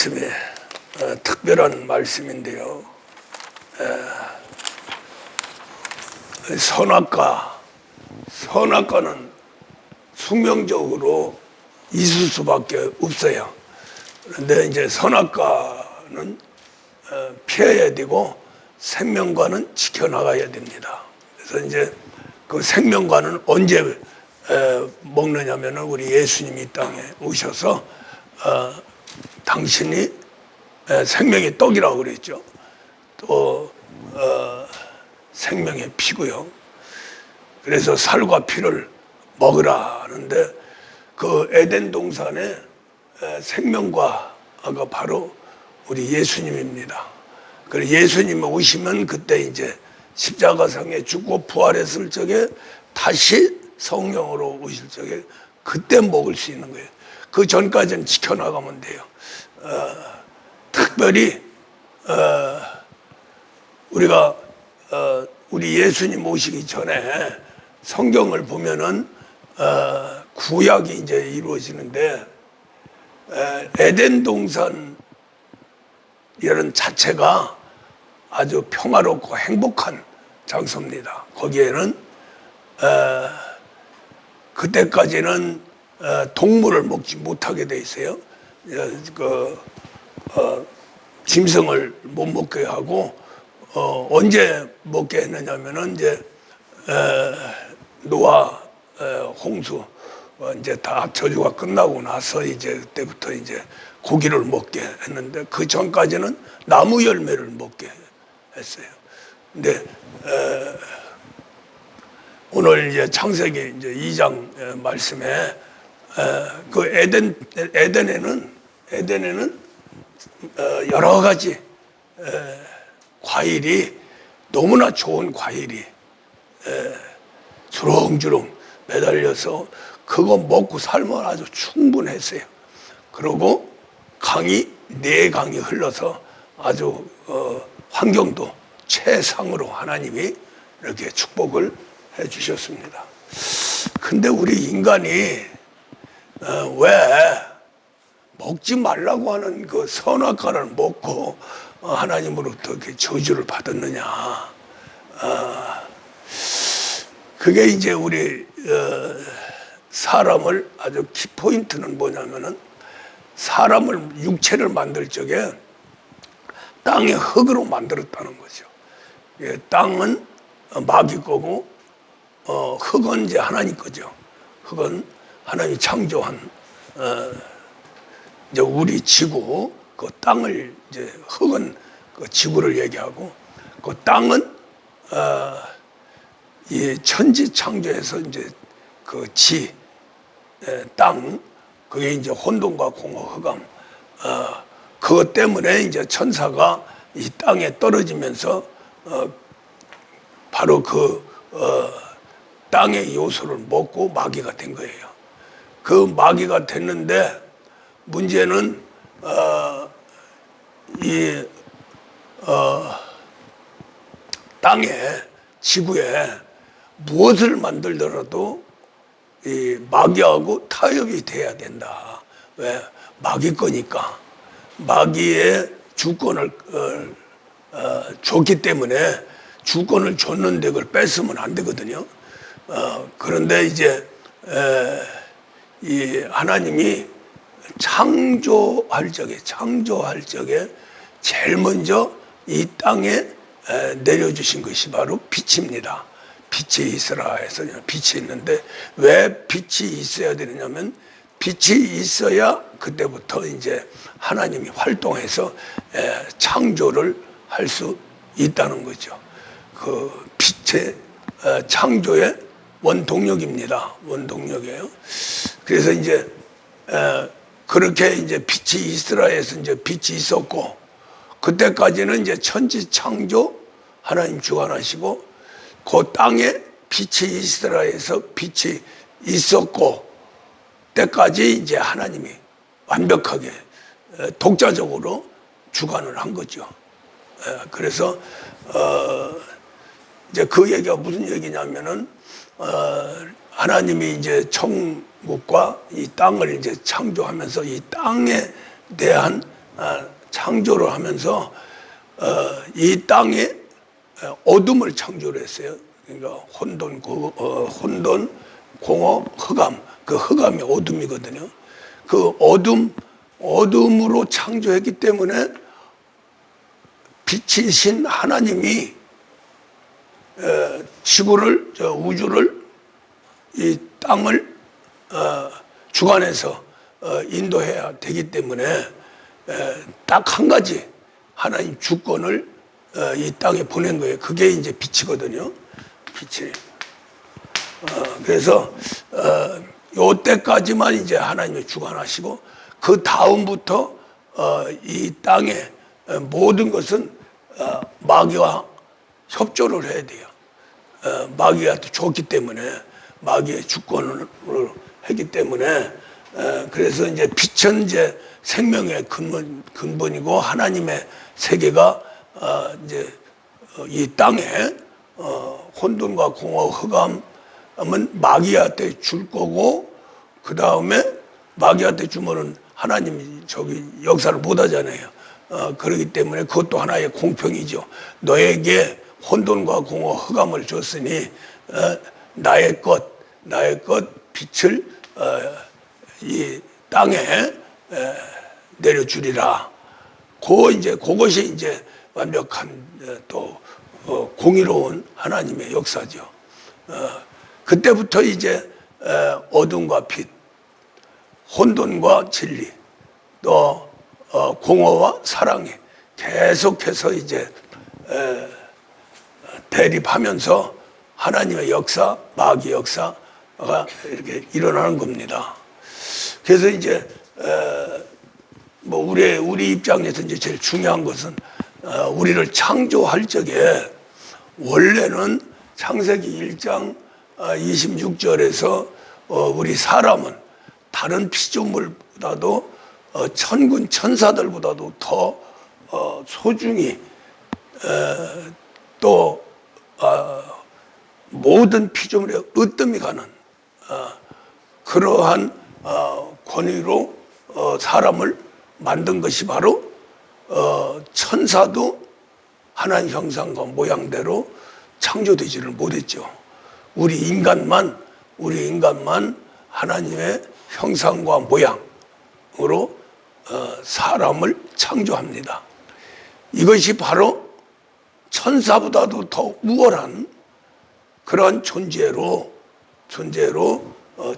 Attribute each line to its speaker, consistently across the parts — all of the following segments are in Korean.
Speaker 1: 말씀이 특별한 말씀인데요. 선악과는 숙명적으로 있을 수밖에 없어요. 그런데 이제 선악과는 피해야 되고 생명과는 지켜나가야 됩니다. 그래서 이제 그 생명과는 언제 먹느냐면은 우리 예수님이 이 땅에 오셔서 당신이 생명의 떡이라고 그랬죠. 또 생명의 피고요. 그래서 살과 피를 먹으라 하는데 그 에덴 동산의 생명과가 바로 우리 예수님입니다. 그래서 예수님 오시면 그때 이제 십자가상에 죽고 부활했을 적에 다시 성령으로 오실 적에 그때 먹을 수 있는 거예요. 그 전까지는 지켜나가면 돼요. 특별히 우리가 우리 예수님 오시기 전에 성경을 보면은 구약이 이제 이루어지는데 에덴 동산이라는 자체가 아주 평화롭고 행복한 장소입니다. 거기에는 그때까지는 동물을 먹지 못하게 돼 있어요. 짐승을 못 먹게 하고 언제 먹게 했느냐면은 이제 노아 홍수 이제 다 저주가 끝나고 나서 이제 그때부터 이제 고기를 먹게 했는데 그 전까지는 나무 열매를 먹게 했어요. 근데 오늘 이제 창세기 이제 2장 말씀에 그 에덴에는 여러 가지 과일이 너무나 좋은 과일이 주렁주렁 매달려서 그거 먹고 살면 아주 충분했어요. 그리고 강이 4강이 흘러서 아주 환경도 최상으로 하나님이 이렇게 축복을 해 주셨습니다. 근데 우리 인간이 왜 먹지 말라고 하는 그 선악과를 먹고 하나님으로부터 이렇게 저주를 받았느냐? 그게 이제 우리 사람을 아주 키포인트는 뭐냐면은 사람을 육체를 만들 적에 땅의 흙으로 만들었다는 거죠. 땅은 마귀 거고 흙은 이제 하나님 거죠. 흙은 하나님이 창조한 이제 우리 지구 그 땅을 이제 흙은 그 지구를 얘기하고 그 땅은 이 천지 창조에서 이제 그 땅 그게 이제 혼돈과 공허 흑암 그것 때문에 이제 천사가 이 땅에 떨어지면서 바로 그 땅의 요소를 먹고 마귀가 된 거예요. 그 마귀가 됐는데 문제는 땅에 지구에 무엇을 만들더라도 이 마귀하고 타협이 돼야 된다. 왜? 마귀 거니까. 마귀의 주권을 줬기 때문에 주권을 줬는데 그걸 뺏으면 안 되거든요. 그런데 이제 이 하나님이 창조할 적에 제일 먼저 이 땅에 내려주신 것이 바로 빛입니다. 빛이 있으라 해서 빛이 있는데 왜 빛이 있어야 되느냐면 빛이 있어야 그때부터 이제 하나님이 활동해서 창조를 할 수 있다는 거죠. 그 빛의 창조의 원동력입니다. 원동력이에요. 그래서 이제 그렇게 이제 빛이 있으라 해서 이제 빛이 있었고 그때까지는 이제 천지 창조 하나님 주관하시고 그 땅에 빛이 있으라 해서 빛이 있었고 때까지 이제 하나님이 완벽하게 독자적으로 주관을 한 거죠. 그래서 이제 그 얘기가 무슨 얘기냐면은 하나님이 이제 천국과 이 땅을 이제 창조하면서 이 땅에 대한 창조를 하면서 이 땅에 어둠을 창조를 했어요. 그러니까 혼돈, 공허, 흑암. 그 흑암이 어둠이거든요. 그 어둠으로 창조했기 때문에 빛이신 하나님이 지구를, 우주를, 이 땅을 주관해서 인도해야 되기 때문에 딱 한 가지 하나님 주권을 이 땅에 보낸 거예요. 그게 이제 빛이거든요. 빛이. 그래서 요 때까지만 이제 하나님이 주관하시고 그 다음부터 이 땅의 모든 것은 마귀와 협조를 해야 돼요. 마귀가 좋기 때문에 마귀의 주권을 했기 때문에 그래서 이제 빛은 이제 생명의 근본이고 하나님의 세계가 이제 이 땅에 혼돈과 공허, 흑암은 마귀한테 줄 거고 그 다음에 마귀한테 주면은 하나님이 저기 역사를 못 하잖아요. 그렇기 때문에 그것도 하나의 공평이죠. 너에게 혼돈과 공허, 흑암을 줬으니 나의 것 빛을 이 땅에 내려주리라. 그것이 이제 완벽한 또 공의로운 하나님의 역사죠. 그때부터 이제 어둠과 빛, 혼돈과 진리, 또 공허와 사랑이 계속해서 이제 대립하면서 하나님의 역사, 마귀 역사가 이렇게 일어나는 겁니다. 그래서 이제 뭐 우리 입장에서 이제 제일 중요한 것은 우리를 창조할 적에 원래는 창세기 1장 26절에서 우리 사람은 다른 피조물보다도 천군 천사들보다도 더 소중히 또 모든 피조물에 으뜸이 가는 그러한 권위로 사람을 만든 것이 바로 천사도 하나님 형상과 모양대로 창조되지를 못했죠. 우리 인간만 하나님의 형상과 모양으로 사람을 창조합니다. 이것이 바로 천사보다도 더 우월한 그런 존재로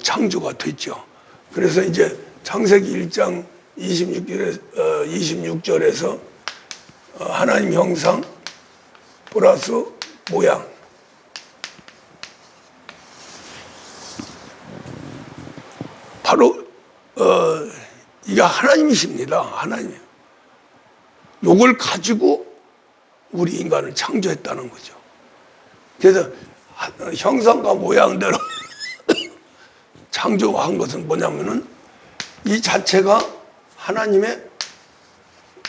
Speaker 1: 창조가 됐죠. 그래서 이제 창세기 1장 26절에서 하나님 형상 플러스 모양, 바로 이게 하나님이십니다. 하나님. 요걸 가지고 우리 인간을 창조했다는 거죠. 그래서 형상과 모양대로 창조한 것은 뭐냐면은 이 자체가 하나님의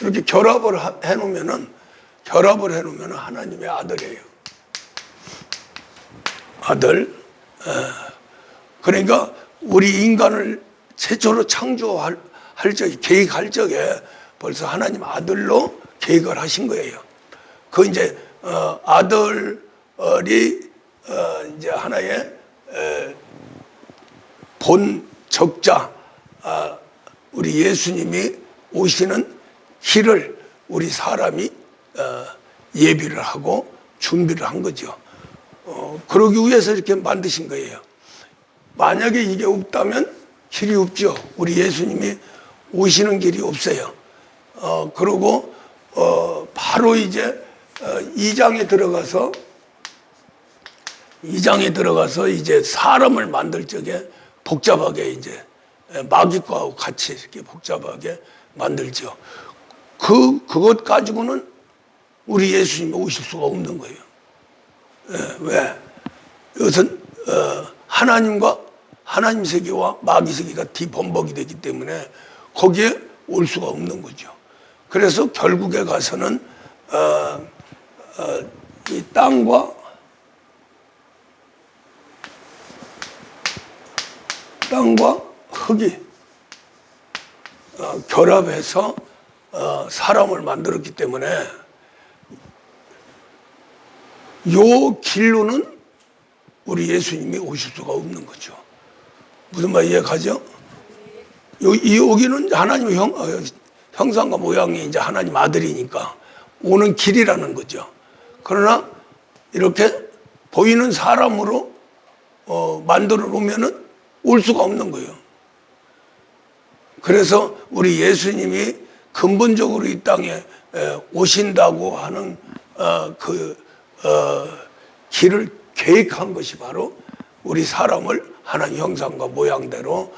Speaker 1: 이렇게 결합을 해놓으면은 하나님의 아들이에요. 아들. 그러니까 우리 인간을 최초로 창조할 적에, 계획할 적에 벌써 하나님 아들로 계획을 하신 거예요. 그 이제 아들이 이제 하나의 본 적자, 우리 예수님이 오시는 길을 우리 사람이 예비를 하고 준비를 한 거죠. 그러기 위해서 이렇게 만드신 거예요. 만약에 이게 없다면 길이 없죠. 우리 예수님이 오시는 길이 없어요. 그러고 바로 이제 2장에 들어가서 이제 사람을 만들 적에 복잡하게 이제 마귀과하고 같이 이렇게 복잡하게 만들죠. 그것 가지고는 우리 예수님이 오실 수가 없는 거예요. 왜? 이것은 하나님과 하나님 세계와 마귀 세계가 뒤범벅이 되기 때문에 거기에 올 수가 없는 거죠. 그래서 결국에 가서는 이 땅과 흙이 결합해서 사람을 만들었기 때문에 요 길로는 우리 예수님이 오실 수가 없는 거죠. 무슨 말 이해가죠? 여기는 하나님의 형상과 모양이 이제 하나님 아들이니까 오는 길이라는 거죠. 그러나 이렇게 보이는 사람으로 만들어 놓으면은 올 수가 없는 거예요. 그래서 우리 예수님이 근본적으로 이 땅에 오신다고 하는 길을 계획한 것이 바로 우리 사람을 하나님 형상과 모양대로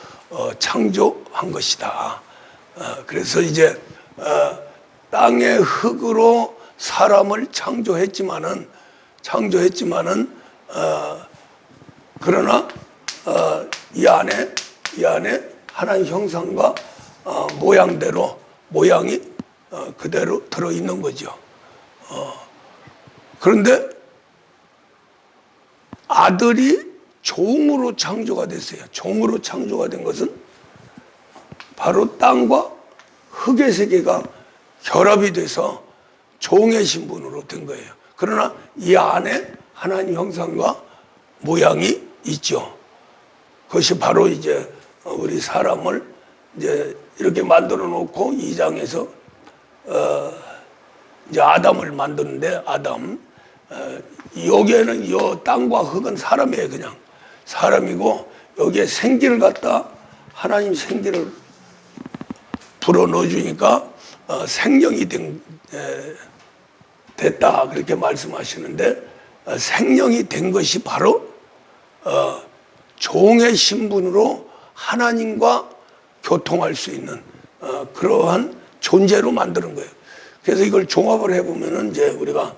Speaker 1: 창조한 것이다. 그래서 이제 땅의 흙으로 사람을 창조했지만은 그러나 이 안에 하나님 형상과 모양대로 모양이 그대로 들어 있는 거죠. 그런데 아들이 종으로 창조가 됐어요. 종으로 창조가 된 것은 바로 땅과 흙의 세계가 결합이 돼서 종의 신분으로 된 거예요. 그러나 이 안에 하나님 형상과 모양이 있죠. 그것이 바로 이제 우리 사람을 이제 이렇게 만들어 놓고 이 장에서 이제 아담을 만드는데 여기에는 이 땅과 흙은 사람이에요. 그냥 사람이고 여기에 생기를 갖다 하나님 생기를 불어 넣어주니까 생명이 됐다 그렇게 말씀하시는데 생명이 된 것이 바로 종의 신분으로 하나님과 교통할 수 있는 그러한 존재로 만드는 거예요. 그래서 이걸 종합을 해보면은 이제 우리가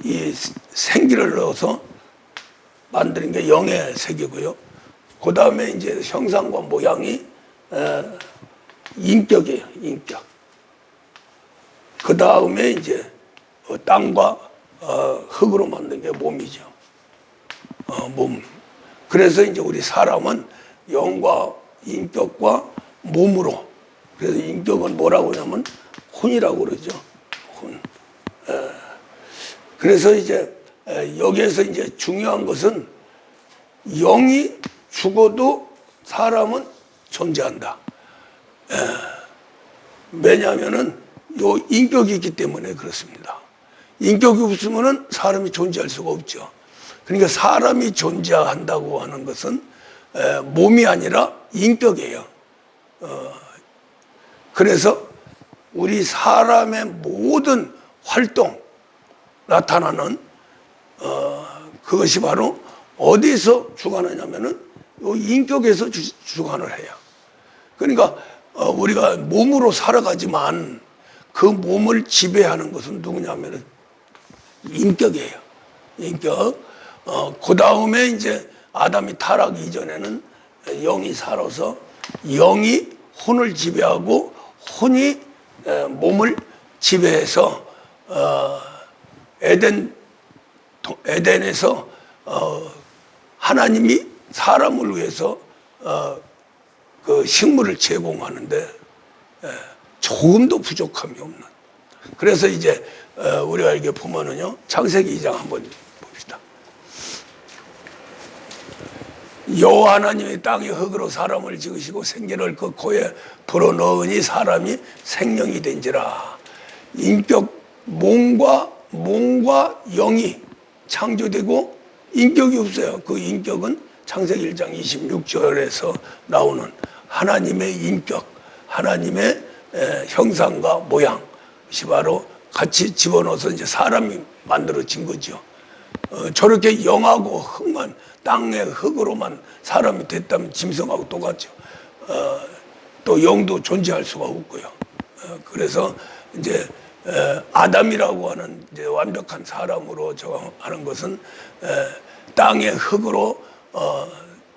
Speaker 1: 이 생기를 넣어서 만드는 게 영의 세계고요. 그 다음에 이제 형상과 모양이 인격이에요. 인격. 그 다음에 이제 땅과 흙으로 만든 게 몸이죠. 몸. 그래서 이제 우리 사람은 영과 인격과 몸으로. 그래서 인격은 뭐라고 하냐면 혼이라고 그러죠. 혼. 그래서 이제 여기에서 이제 중요한 것은 영이 죽어도 사람은 존재한다. 왜냐하면은 요 인격이 있기 때문에 그렇습니다. 인격이 없으면은 사람이 존재할 수가 없죠. 그러니까 사람이 존재한다고 하는 것은 몸이 아니라 인격이에요. 그래서 우리 사람의 모든 활동 나타나는 그것이 바로 어디서 주관하냐면은 요 인격에서 주관을 해요. 그러니까 우리가 몸으로 살아가지만 그 몸을 지배하는 것은 누구냐면은 인격이에요. 인격. 그 다음에 이제 아담이 타락 이전에는 영이 살아서 영이 혼을 지배하고 혼이 몸을 지배해서 에덴에서 하나님이 사람을 위해서 그 식물을 제공하는데 조금도 부족함이 없는. 그래서 이제 우리가 이렇게 보면은요, 창세기 2장 한번 봅시다. 여호와 하나님이 땅의 흙으로 사람을 지으시고 생기를 그 코에 불어넣으니 사람이 생명이 된지라. 인격 몸과 영이 창조되고 인격이 없어요. 그 인격은 창세기 1장 26절에서 나오는 하나님의 인격, 하나님의 형상과 모양, 그것이 바로 같이 집어넣어서 이제 사람이 만들어진 거죠. 저렇게 영하고 흙만, 땅의 흙으로만 사람이 됐다면 짐승하고 똑같죠. 또 영도 존재할 수가 없고요. 그래서 이제 아담이라고 하는 이제 완벽한 사람으로 하는 것은 땅의 흙으로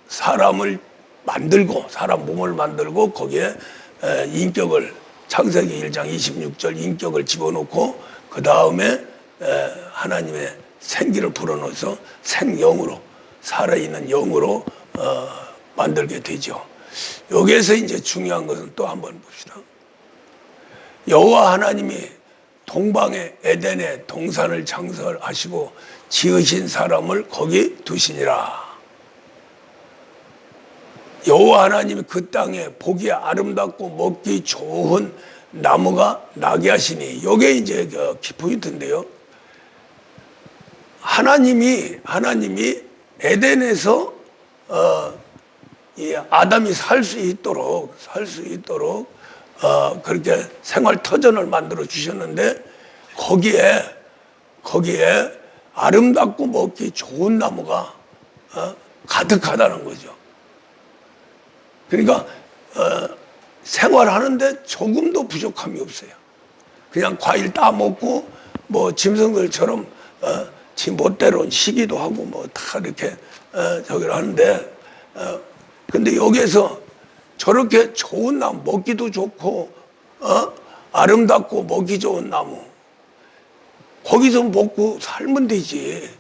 Speaker 1: 사람을 만들고 사람 몸을 만들고 거기에 인격을 창세기 1장 26절 인격을 집어넣고 그 다음에 하나님의 생기를 불어넣어서 생영으로 살아있는 영으로 만들게 되죠. 여기에서 이제 중요한 것은 또 한번 봅시다. 여호와 하나님이 동방의 에덴에 동산을 창설하시고 지으신 사람을 거기 두시니라. 여호와 하나님이 그 땅에 보기 아름답고 먹기 좋은 나무가 나게 하시니, 요게 이제 키포인트인데요. 하나님이 에덴에서 이 아담이 살 수 있도록 그렇게 생활 터전을 만들어 주셨는데, 거기에 아름답고 먹기 좋은 나무가 가득하다는 거죠. 그러니까 생활하는데 조금도 부족함이 없어요. 그냥 과일 따먹고 뭐 짐승들처럼 지 멋대로 쉬기도 하고 뭐 다 이렇게 저기를 하는데, 근데 여기에서 저렇게 좋은 나무, 먹기도 좋고 아름답고 먹기 좋은 나무, 거기서 먹고 살면 되지.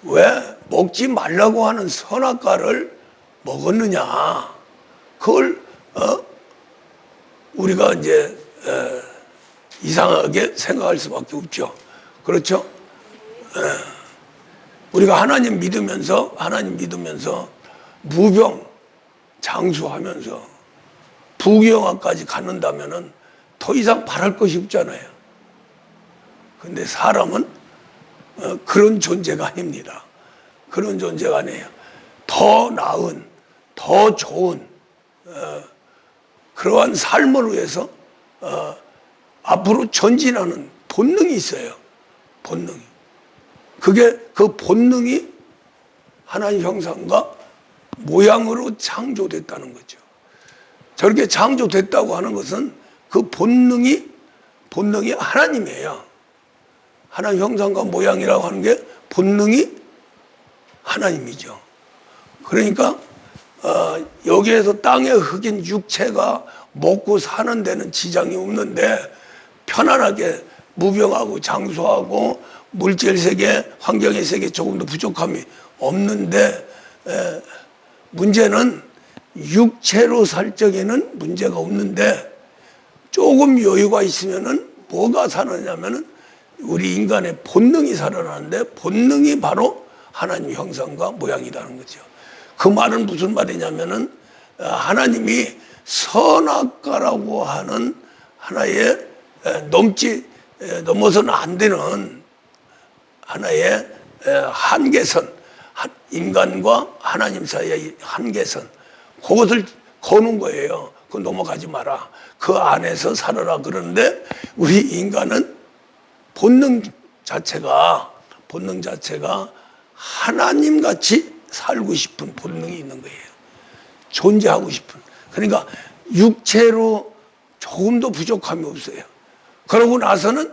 Speaker 1: 왜 먹지 말라고 하는 선악과를 먹었느냐? 그걸 우리가 이제 이상하게 생각할 수밖에 없죠. 그렇죠? 우리가 하나님 믿으면서 무병 장수하면서 부귀영화까지 갖는다면은 더 이상 바랄 것이 없잖아요. 근데 사람은 그런 존재가 아닙니다. 그런 존재가 아니에요. 더 나은, 더 좋은 그러한 삶을 위해서 앞으로 전진하는 본능이 있어요. 본능이. 그 본능이 하나님 형상과 모양으로 창조됐다는 거죠. 저렇게 창조됐다고 하는 것은 그 본능이 하나님이에요. 하나님 형상과 모양이라고 하는 게 본능이 하나님이죠. 그러니까 여기에서 땅의 흙인 육체가 먹고 사는 데는 지장이 없는데, 편안하게 무병하고 장수하고 물질 세계, 환경의 세계 조금도 부족함이 없는데, 문제는 육체로 살 적에는 문제가 없는데, 조금 여유가 있으면은 뭐가 살아나냐면은 우리 인간의 본능이 살아나는데, 본능이 바로 하나님 형상과 모양이라는 거죠. 그 말은 무슨 말이냐면은 하나님이 선악과라고 하는 하나의 넘어서는 안 되는 하나의 한계선, 인간과 하나님 사이의 한계선, 그것을 거는 거예요. 그거 넘어가지 마라. 그 안에서 살아라. 그러는데 우리 인간은 본능 자체가 하나님같이 살고 싶은 본능이 있는 거예요. 존재하고 싶은. 그러니까 육체로 조금도 부족함이 없어요. 그러고 나서는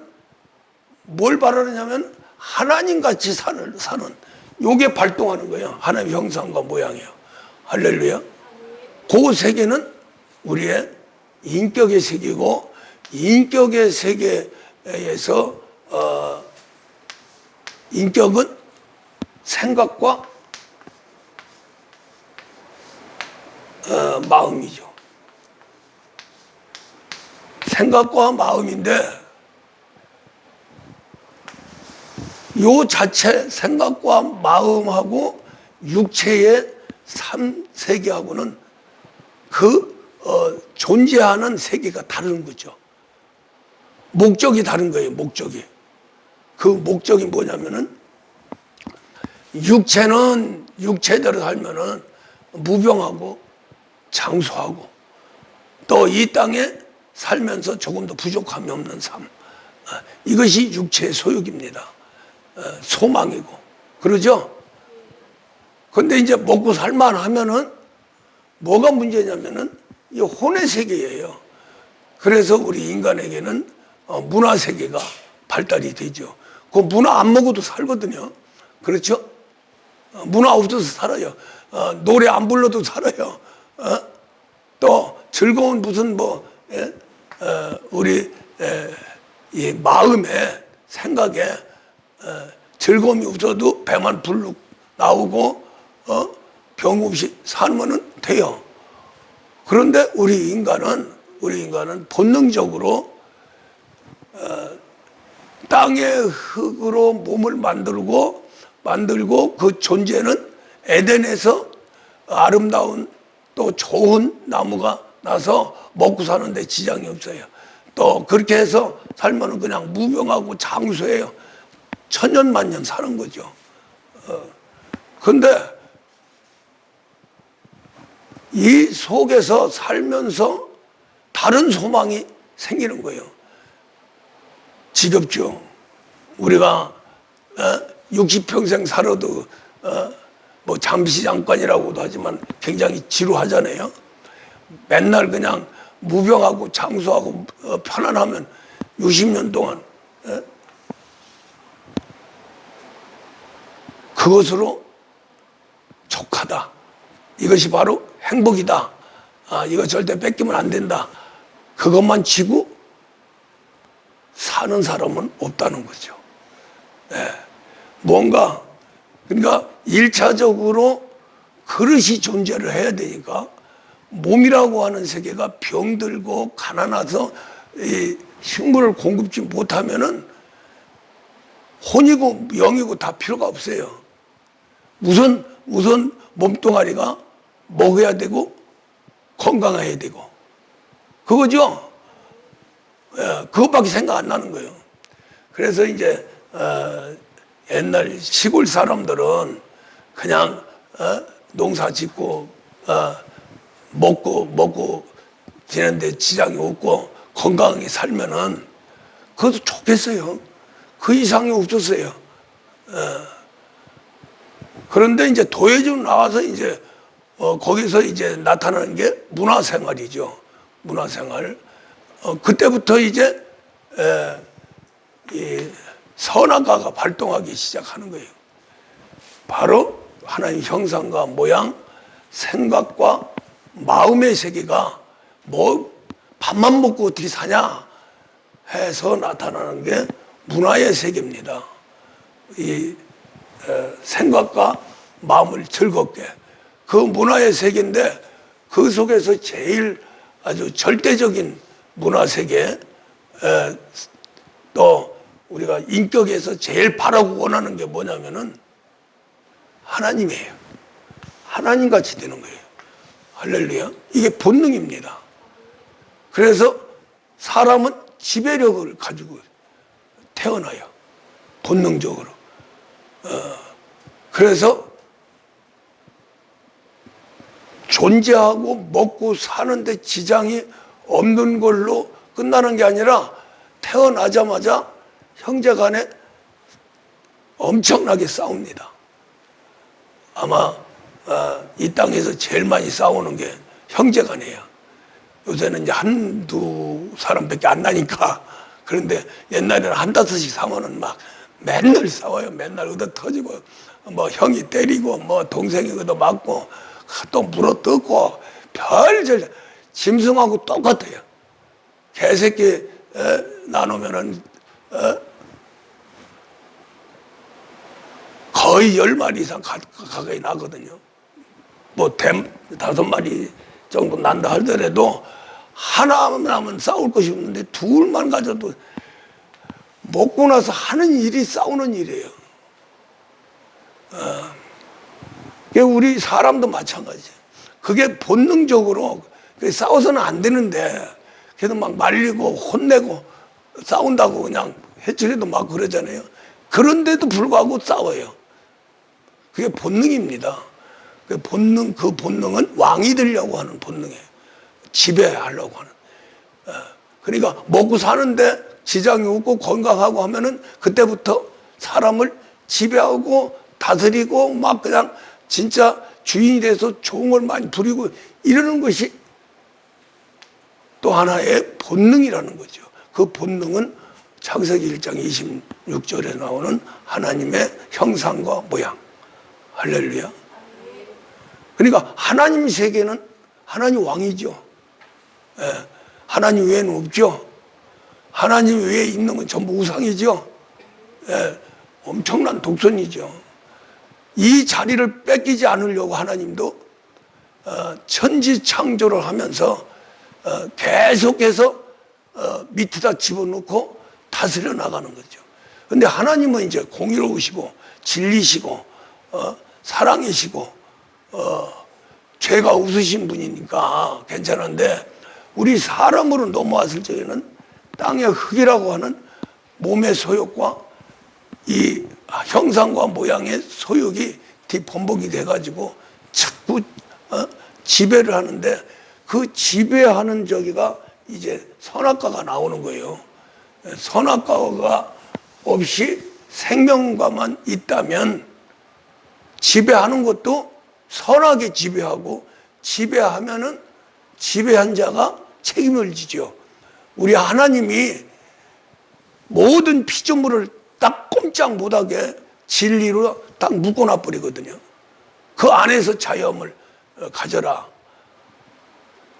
Speaker 1: 뭘 바라느냐면 하나님같이 사는 요게 발동하는 거예요. 하나님의 형상과 모양이에요. 할렐루야. 그 세계는 우리의 인격의 세계고, 인격의 세계에서 인격은 생각과 마음이죠. 생각과 마음인데, 요 자체 생각과 마음하고 육체의 삶 세계하고는 존재하는 세계가 다른 거죠. 목적이 다른 거예요. 목적이. 그 목적이 뭐냐면은, 육체는 육체대로 살면은 무병하고 장수하고, 또 이 땅에 살면서 조금도 부족함이 없는 삶, 이것이 육체의 소욕입니다. 소망이고. 그러죠? 근데 이제 먹고 살만 하면은 뭐가 문제냐면은 이 혼의 세계예요. 그래서 우리 인간에게는 문화 세계가 발달이 되죠. 그 문화 안 먹어도 살거든요. 그렇죠? 문화 없어서 살아요. 노래 안 불러도 살아요. 또 즐거운 무슨 우리 이 마음에 생각에 즐거움이 없어도 배만 불룩 나오고 병 없이 살면은 돼요. 그런데 우리 인간은 본능적으로 땅의 흙으로 몸을 만들고 그 존재는 에덴에서 아름다운 또 좋은 나무가 나서 먹고 사는데 지장이 없어요. 또 그렇게 해서 살면은 그냥 무병하고 장수해요. 천년만년 사는 거죠. 근데 이 속에서 살면서 다른 소망이 생기는 거예요. 지겹죠. 우리가 60평생 살아도 뭐 잠시 잠깐이라고도 하지만 굉장히 지루하잖아요. 맨날 그냥 무병하고 장수하고 편안하면 60년 동안 그것으로 족하다. 이것이 바로 행복이다. 이거 절대 뺏기면 안 된다. 그것만 지고 사는 사람은 없다는 거죠. 뭔가 그러니까 1차적으로 그릇이 존재를 해야 되니까 몸이라고 하는 세계가 병들고 가난해서 이 식물을 공급지 못하면은 혼이고 영이고 다 필요가 없어요. 우선 몸뚱아리가 먹어야 되고 건강해야 되고 그거죠. 그것밖에 생각 안 나는 거예요. 그래서 이제 옛날 시골 사람들은 그냥 농사 짓고 먹고 지내는데 지장이 없고 건강하게 살면은 그것도 좋겠어요. 그 이상이 없었어요. 그런데 이제 도예지로 나와서 이제 거기서 이제 나타나는 게 문화생활이죠. 문화생활. 그때부터 이제 이 선악과가 발동하기 시작하는 거예요. 바로 하나님 형상과 모양, 생각과 마음의 세계가 뭐 밥만 먹고 어떻게 사냐 해서 나타나는 게 문화의 세계입니다. 이 생각과 마음을 즐겁게 그 문화의 세계인데 그 속에서 제일 아주 절대적인 문화 세계 또 우리가 인격에서 제일 바라고 원하는 게 뭐냐면은 하나님이에요. 하나님 같이 되는 거예요. 할렐루야. 이게 본능입니다. 그래서 사람은 지배력을 가지고 태어나요. 본능적으로. 그래서 존재하고 먹고 사는데 지장이 없는 걸로 끝나는 게 아니라 태어나자마자 형제 간에 엄청나게 싸웁니다. 아마 이 땅에서 제일 많이 싸우는 게 형제 간이에요. 요새는 이제 한두 사람밖에 안 나니까. 그런데 옛날에는 한다섯씩 사면은 막 맨날 싸워요. 맨날 얻어 터지고 뭐 형이 때리고 뭐 동생이 얻어 맞고 또 물어뜯고 별절 짐승하고 똑같아요. 개새끼 나누면은 거의 10마리 이상 가까이 나거든요. 뭐 5마리 정도 난다 하더라도 하나만 싸울 것이 없는데 둘만 가져도 먹고 나서 하는 일이 싸우는 일이에요. 우리 사람도 마찬가지예요. 그게 본능적으로 싸워서는 안 되는데 그래도 막 말리고 혼내고 싸운다고 그냥 해치려도 막 그러잖아요. 그런데도 불구하고 싸워요. 그게 본능입니다. 그 본능은 왕이 되려고 하는 본능이에요. 지배하려고 하는. 그러니까 먹고 사는데 지장이 없고 건강하고 하면은 그때부터 사람을 지배하고 다스리고 막 그냥 진짜 주인이 돼서 종을 많이 부리고 이러는 것이 또 하나의 본능이라는 거죠. 그 본능은 창세기 1장 26절에 나오는 하나님의 형상과 모양. 할렐루야. 그러니까 하나님 세계는 하나님 왕이죠. 하나님 외에는 없죠. 하나님 외에 있는 건 전부 우상이죠. 엄청난 독선이죠. 이 자리를 뺏기지 않으려고 하나님도 천지 창조를 하면서 계속해서 밑에다 집어넣고 다스려 나가는 거죠. 근데 하나님은 이제 공의로우시고 진리시고 사랑이시고 죄가 없으신 분이니까 괜찮은데, 우리 사람으로 넘어왔을 적에는 땅의 흙이라고 하는 몸의 소욕과 이 형상과 모양의 소욕이 뒤범벅이 돼가지고 자꾸 지배를 하는데, 그 지배하는 저기가 이제 선악과가 나오는 거예요. 선악과가 없이 생명과만 있다면 지배하는 것도 선하게 지배하고, 지배하면은 지배한 자가 책임을 지죠. 우리 하나님이 모든 피조물을 딱 꼼짝 못하게 진리로 딱 묶어놔 버리거든요. 그 안에서 자유함을 가져라.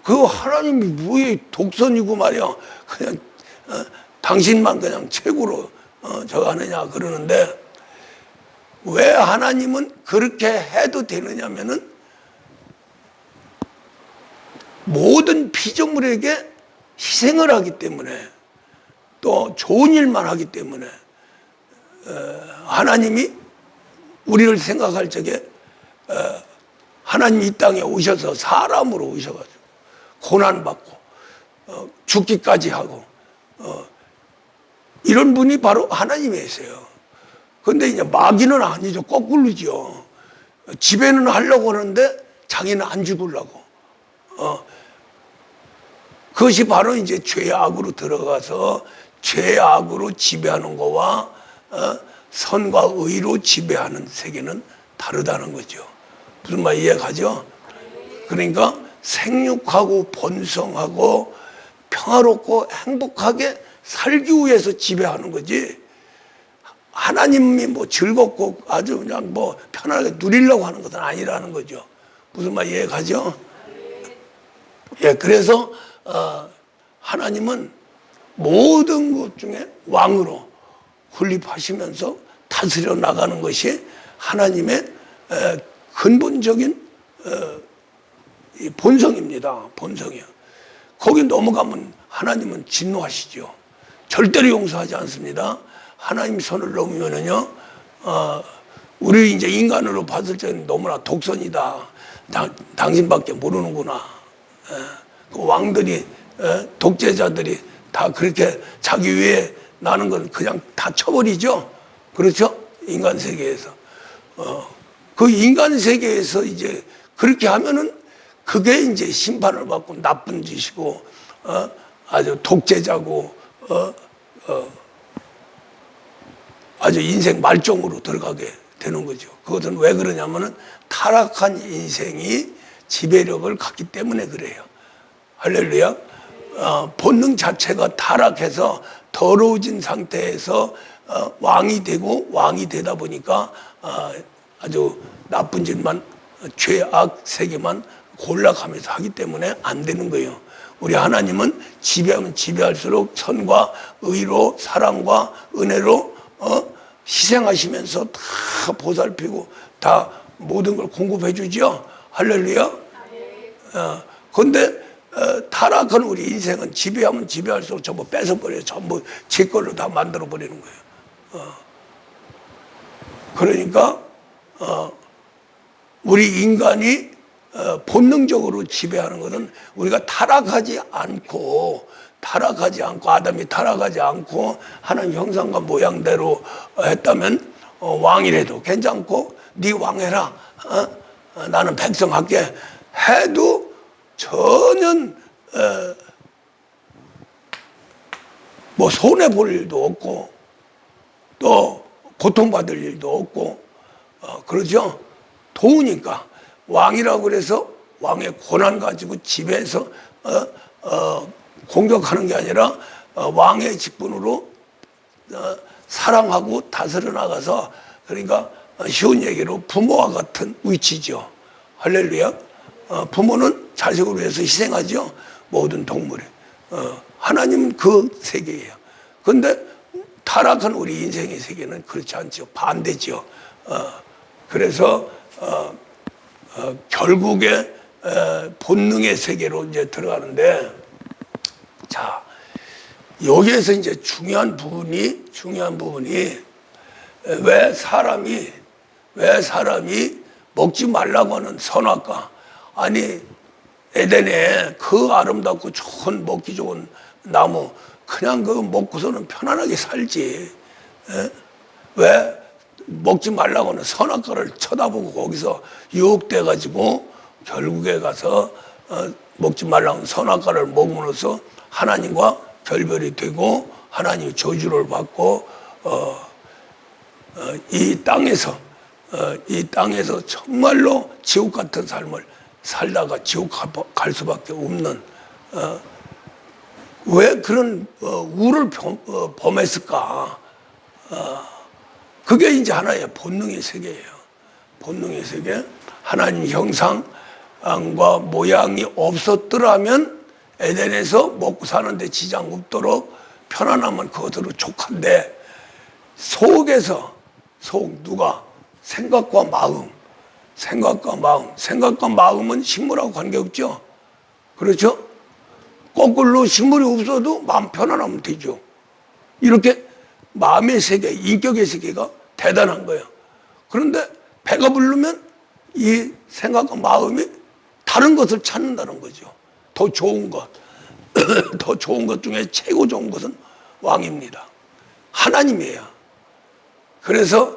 Speaker 1: 그 하나님이 뭐에 독선이고 말이야. 그냥 당신만 그냥 최고로 저거 하느냐 그러는데, 왜 하나님은 그렇게 해도 되느냐면은 모든 피조물에게 희생을 하기 때문에, 또 좋은 일만 하기 때문에, 하나님이 우리를 생각할 적에 하나님이 이 땅에 오셔서 사람으로 오셔가지고 고난받고 죽기까지 하고 이런 분이 바로 하나님이세요. 그런데 이제 마귀는 아니죠. 거꾸로죠. 지배는 하려고 하는데 자기는 안 죽으려고. 그것이 바로 이제 죄악으로 들어가서 죄악으로 지배하는 거와 선과 의로 지배하는 세계는 다르다는 거죠. 무슨 말 이해가죠? 그러니까 생육하고 번성하고 평화롭고 행복하게 살기 위해서 지배하는 거지, 하나님이 뭐 즐겁고 아주 그냥 뭐 편하게 누리려고 하는 것은 아니라는 거죠. 무슨 말 이해가죠? 예, 그래서 하나님은 모든 것 중에 왕으로 군립하시면서 다스려 나가는 것이 하나님의 근본적인 본성입니다. 본성이요. 거기 넘어가면 하나님은 진노하시죠. 절대로 용서하지 않습니다. 하나님 손을 넘으면은요, 우리 이제 인간으로 봤을 때는 너무나 독선이다. 당신밖에 모르는구나. 그 왕들이, 독재자들이 다 그렇게 자기 위에 나는 건 그냥 다 쳐버리죠. 그렇죠? 인간 세계에서. 그 인간 세계에서 이제 그렇게 하면은 그게 이제 심판을 받고 나쁜 짓이고, 아주 독재자고, 아주 인생 말종으로 들어가게 되는 거죠. 그것은 왜 그러냐면은 타락한 인생이 지배력을 갖기 때문에 그래요. 할렐루야. 본능 자체가 타락해서 더러워진 상태에서 왕이 되고, 왕이 되다 보니까 아주 나쁜 짓만, 죄악 세계만 골라가면서 하기 때문에 안 되는 거예요. 우리 하나님은 지배하면 지배할수록 선과 의로, 사랑과 은혜로 희생하시면서 다 보살피고 다 모든 걸 공급해 주죠. 할렐루야. 그런데 타락한 우리 인생은 지배하면 지배할수록 전부 뺏어버려요. 전부 제 걸로 다 만들어버리는 거예요. 그러니까 우리 인간이 본능적으로 지배하는 것은 우리가 타락하지 않고, 아담이 타락하지 않고 하나님 형상과 모양대로 했다면 왕이라도 괜찮고, 네 왕해라, 나는 백성할게 해도 전혀 뭐 손해 볼 일도 없고 또 고통받을 일도 없고 그러죠. 도우니까. 왕이라고 그래서 왕의 권한 가지고 지배해서 공격하는 게 아니라 왕의 직분으로 사랑하고 다스려 나가서, 그러니까 쉬운 얘기로 부모와 같은 위치죠. 할렐루야. 부모는 자식을 위해서 희생하죠. 모든 동물이. 하나님은 그 세계예요. 그런데 타락한 우리 인생의 세계는 그렇지 않죠. 반대죠. 그래서 결국에 본능의 세계로 이제 들어가는데, 자, 여기에서 이제 중요한 부분이 왜 사람이 먹지 말라고 하는 선악과, 아니 에덴에 그 아름답고 좋은 먹기 좋은 나무 그냥 그거 먹고서는 편안하게 살지. 왜 먹지 말라고 하는 선악과를 쳐다보고 거기서 유혹돼 가지고 결국에 가서 먹지 말라고 하는 선악과를 먹음으로써 하나님과 결별이 되고 하나님의 저주를 받고 이 땅에서 정말로 지옥 같은 삶을 살다가 지옥 갈 수밖에 없는, 왜 그런 우를 범했을까? 그게 이제 하나의 본능의 세계예요. 본능의 세계. 하나님 형상과 모양이 없었더라면 에덴에서 먹고 사는데 지장 없도록 편안하면 그것으로 족한데, 누가? 생각과 마음은 식물하고 관계없죠. 그렇죠? 거꾸로 식물이 없어도 마음 편안하면 되죠. 이렇게 마음의 세계, 인격의 세계가 대단한 거예요. 그런데 배가 부르면 이 생각과 마음이 다른 것을 찾는다는 거죠. 더 좋은 것, 더 좋은 것 중에 최고 좋은 것은 왕입니다. 하나님이에요. 그래서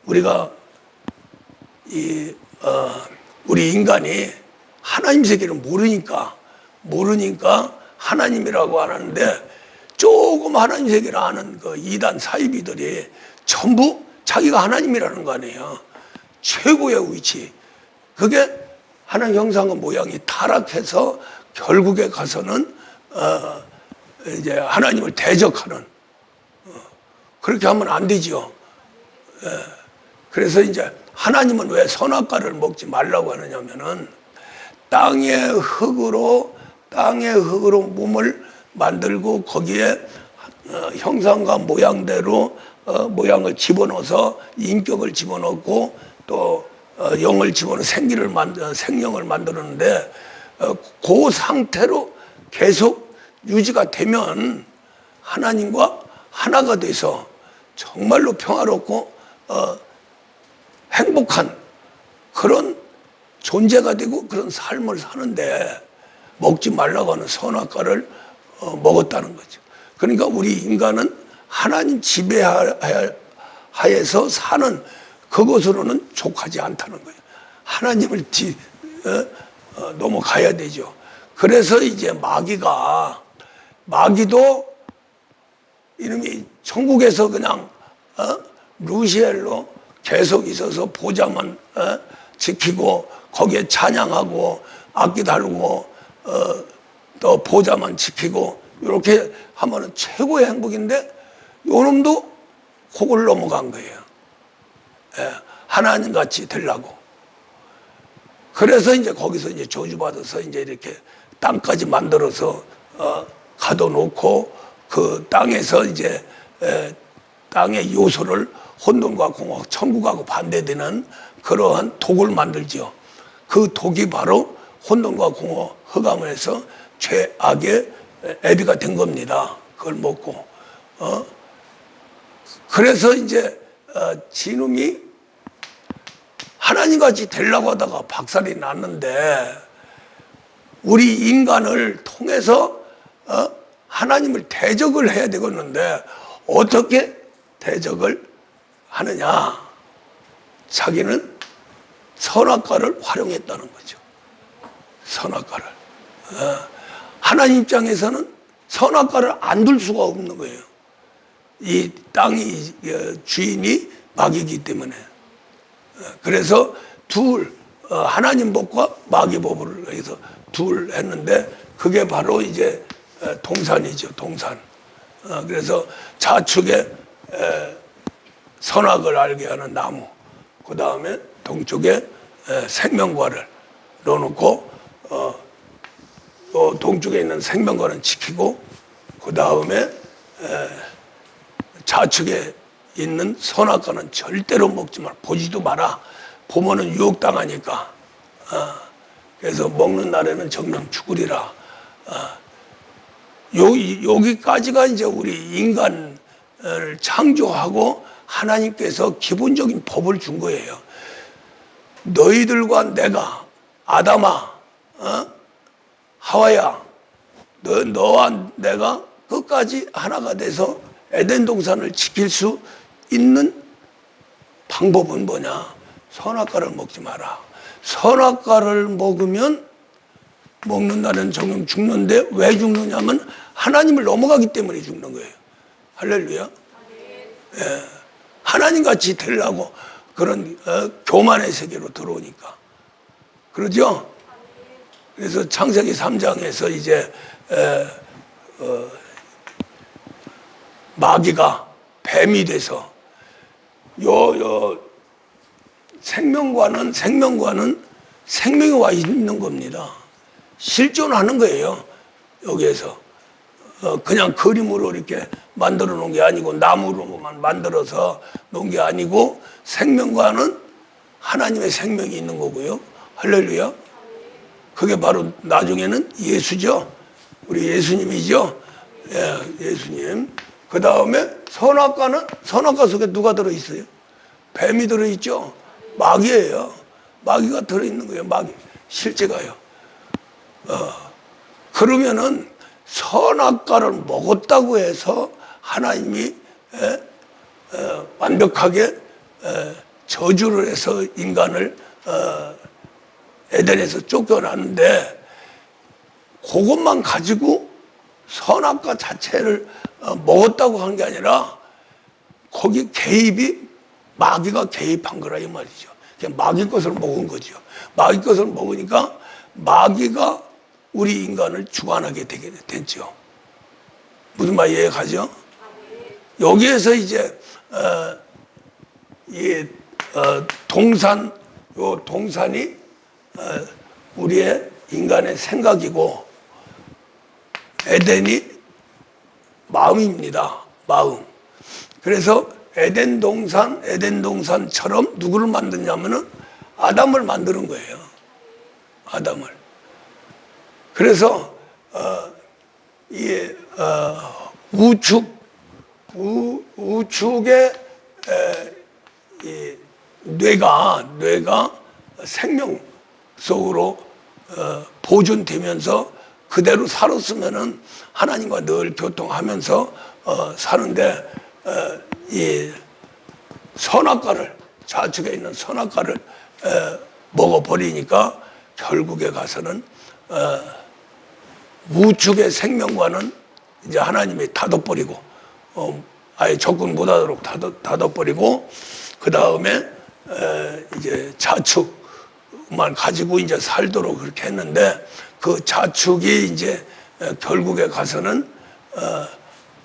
Speaker 1: 우리가 우리 인간이 하나님 세계를 모르니까 하나님이라고 안 하는데, 조금 하나님 세계를 아는 그 이단 사이비들이 전부 자기가 하나님이라는 거 아니에요. 최고의 위치. 그게 하나님 형상과 모양이 타락해서 결국에 가서는 이제 하나님을 대적하는, 그렇게 하면 안 되죠. 그래서 이제 하나님은 왜 선악과를 먹지 말라고 하느냐면은 땅의 흙으로 몸을 만들고 거기에 형상과 모양대로 모양을 집어넣어서 인격을 집어넣고 또 영을 집어넣어 생명을 만들었는데, 그 상태로 계속 유지가 되면 하나님과 하나가 돼서 정말로 평화롭고 행복한 그런 존재가 되고 그런 삶을 사는데, 먹지 말라고 하는 선악과를 먹었다는 거죠. 그러니까 우리 인간은 하나님 지배하에서 사는 그것으로는 족하지 않다는 거예요. 하나님을 넘어가야 되죠. 그래서 이제 마귀도 이놈이 천국에서 그냥 루시엘로 계속 있어서 보좌만 지키고 거기에 찬양하고 악기 다루고 또 보좌만 지키고 이렇게 하면은 최고의 행복인데, 요놈도 그걸 넘어간 거예요. 하나님 같이 되려고. 그래서 이제 거기서 이제 저주받아서 이제 이렇게 땅까지 만들어서 가둬놓고 그 땅에서 이제 땅의 요소를 혼돈과 공허, 천국하고 반대되는 그러한 독을 만들죠. 그 독이 바로 혼돈과 공허, 흑암에서 죄악의 애비가 된 겁니다. 그걸 먹고. 그래서 이제 진음이 하나님같이 되려고 하다가 박살이 났는데, 우리 인간을 통해서 하나님을 대적을 해야 되겠는데 어떻게 대적을 하느냐? 자기는 선악과를 활용했다는 거죠. 선악과를. 하나님 입장에서는 선악과를 안 둘 수가 없는 거예요. 이 땅이 주인이 마귀이기 때문에. 그래서 하나님 법과 마귀 법을 해서 둘 했는데, 그게 바로 이제 동산이죠. 동산. 그래서 좌측에 선악을 알게 하는 나무, 그 다음에 동쪽에 생명과를 넣어놓고 또 동쪽에 있는 생명과는 지키고, 그 다음에 좌측에 있는 선악과는 절대로 먹지 마라. 보지도 마라. 보면은 유혹당하니까. 그래서 먹는 날에는 정령 죽으리라. 여기까지가 이제 우리 인간을 창조하고 하나님께서 기본적인 법을 준 거예요. 너희들과 내가, 아담아, 하와야, 너와 내가 끝까지 하나가 돼서 에덴 동산을 지킬 수 있는 방법은 뭐냐? 선악과를 먹지 마라. 선악과를 먹으면 먹는다는 정령 죽는데 왜 죽느냐면 하나님을 넘어가기 때문에 죽는 거예요. 할렐루야. 예. 하나님 같이 되려고 그런 교만의 세계로 들어오니까. 그러죠? 그래서 창세기 3장에서 이제 마귀가 뱀이 돼서 생명과는 생명이 와 있는 겁니다. 실존하는 거예요. 여기에서 그냥 그림으로 이렇게 만들어 놓은 게 아니고 나무로만 만들어서 놓은 게 아니고 생명과는 하나님의 생명이 있는 거고요. 할렐루야. 그게 바로 나중에는 예수죠. 우리 예수님이죠. 예, 예수님. 그 다음에 선악과 속에 누가 들어있어요? 뱀이 들어있죠. 마귀예요. 마귀가 들어있는 거예요. 마귀. 실제가요. 그러면은 선악과를 먹었다고 해서 하나님이 완벽하게 저주를 해서 인간을 에덴에서 쫓겨났는데 그것만 가지고 선악과 자체를 먹었다고 한 게 아니라 거기 마귀가 개입한 거라 이 말이죠. 그냥 마귀 것을 먹은 거죠. 마귀 것을 먹으니까 마귀가 우리 인간을 주관하게 되게 됐죠. 무슨 말 이해가죠? 여기에서 이제 동산이 우리의 인간의 생각이고 에덴이 마음입니다. 마음. 그래서 에덴 동산처럼 누구를 만드냐면은 아담을 만드는 거예요. 아담을. 그래서 우측의 이 뇌가 생명 속으로 보존되면서 그대로 살았으면은 하나님과 늘 교통하면서 사는데 이 선악과를 좌측에 있는 선악과를 먹어버리니까 결국에 가서는 우측의 생명과는 이제 하나님이 닫아버리고 아예 접근 못하도록 닫아버리고 그 다음에 이제 좌측만 가지고 이제 살도록 그렇게 했는데 그 좌측이 이제 결국에 가서는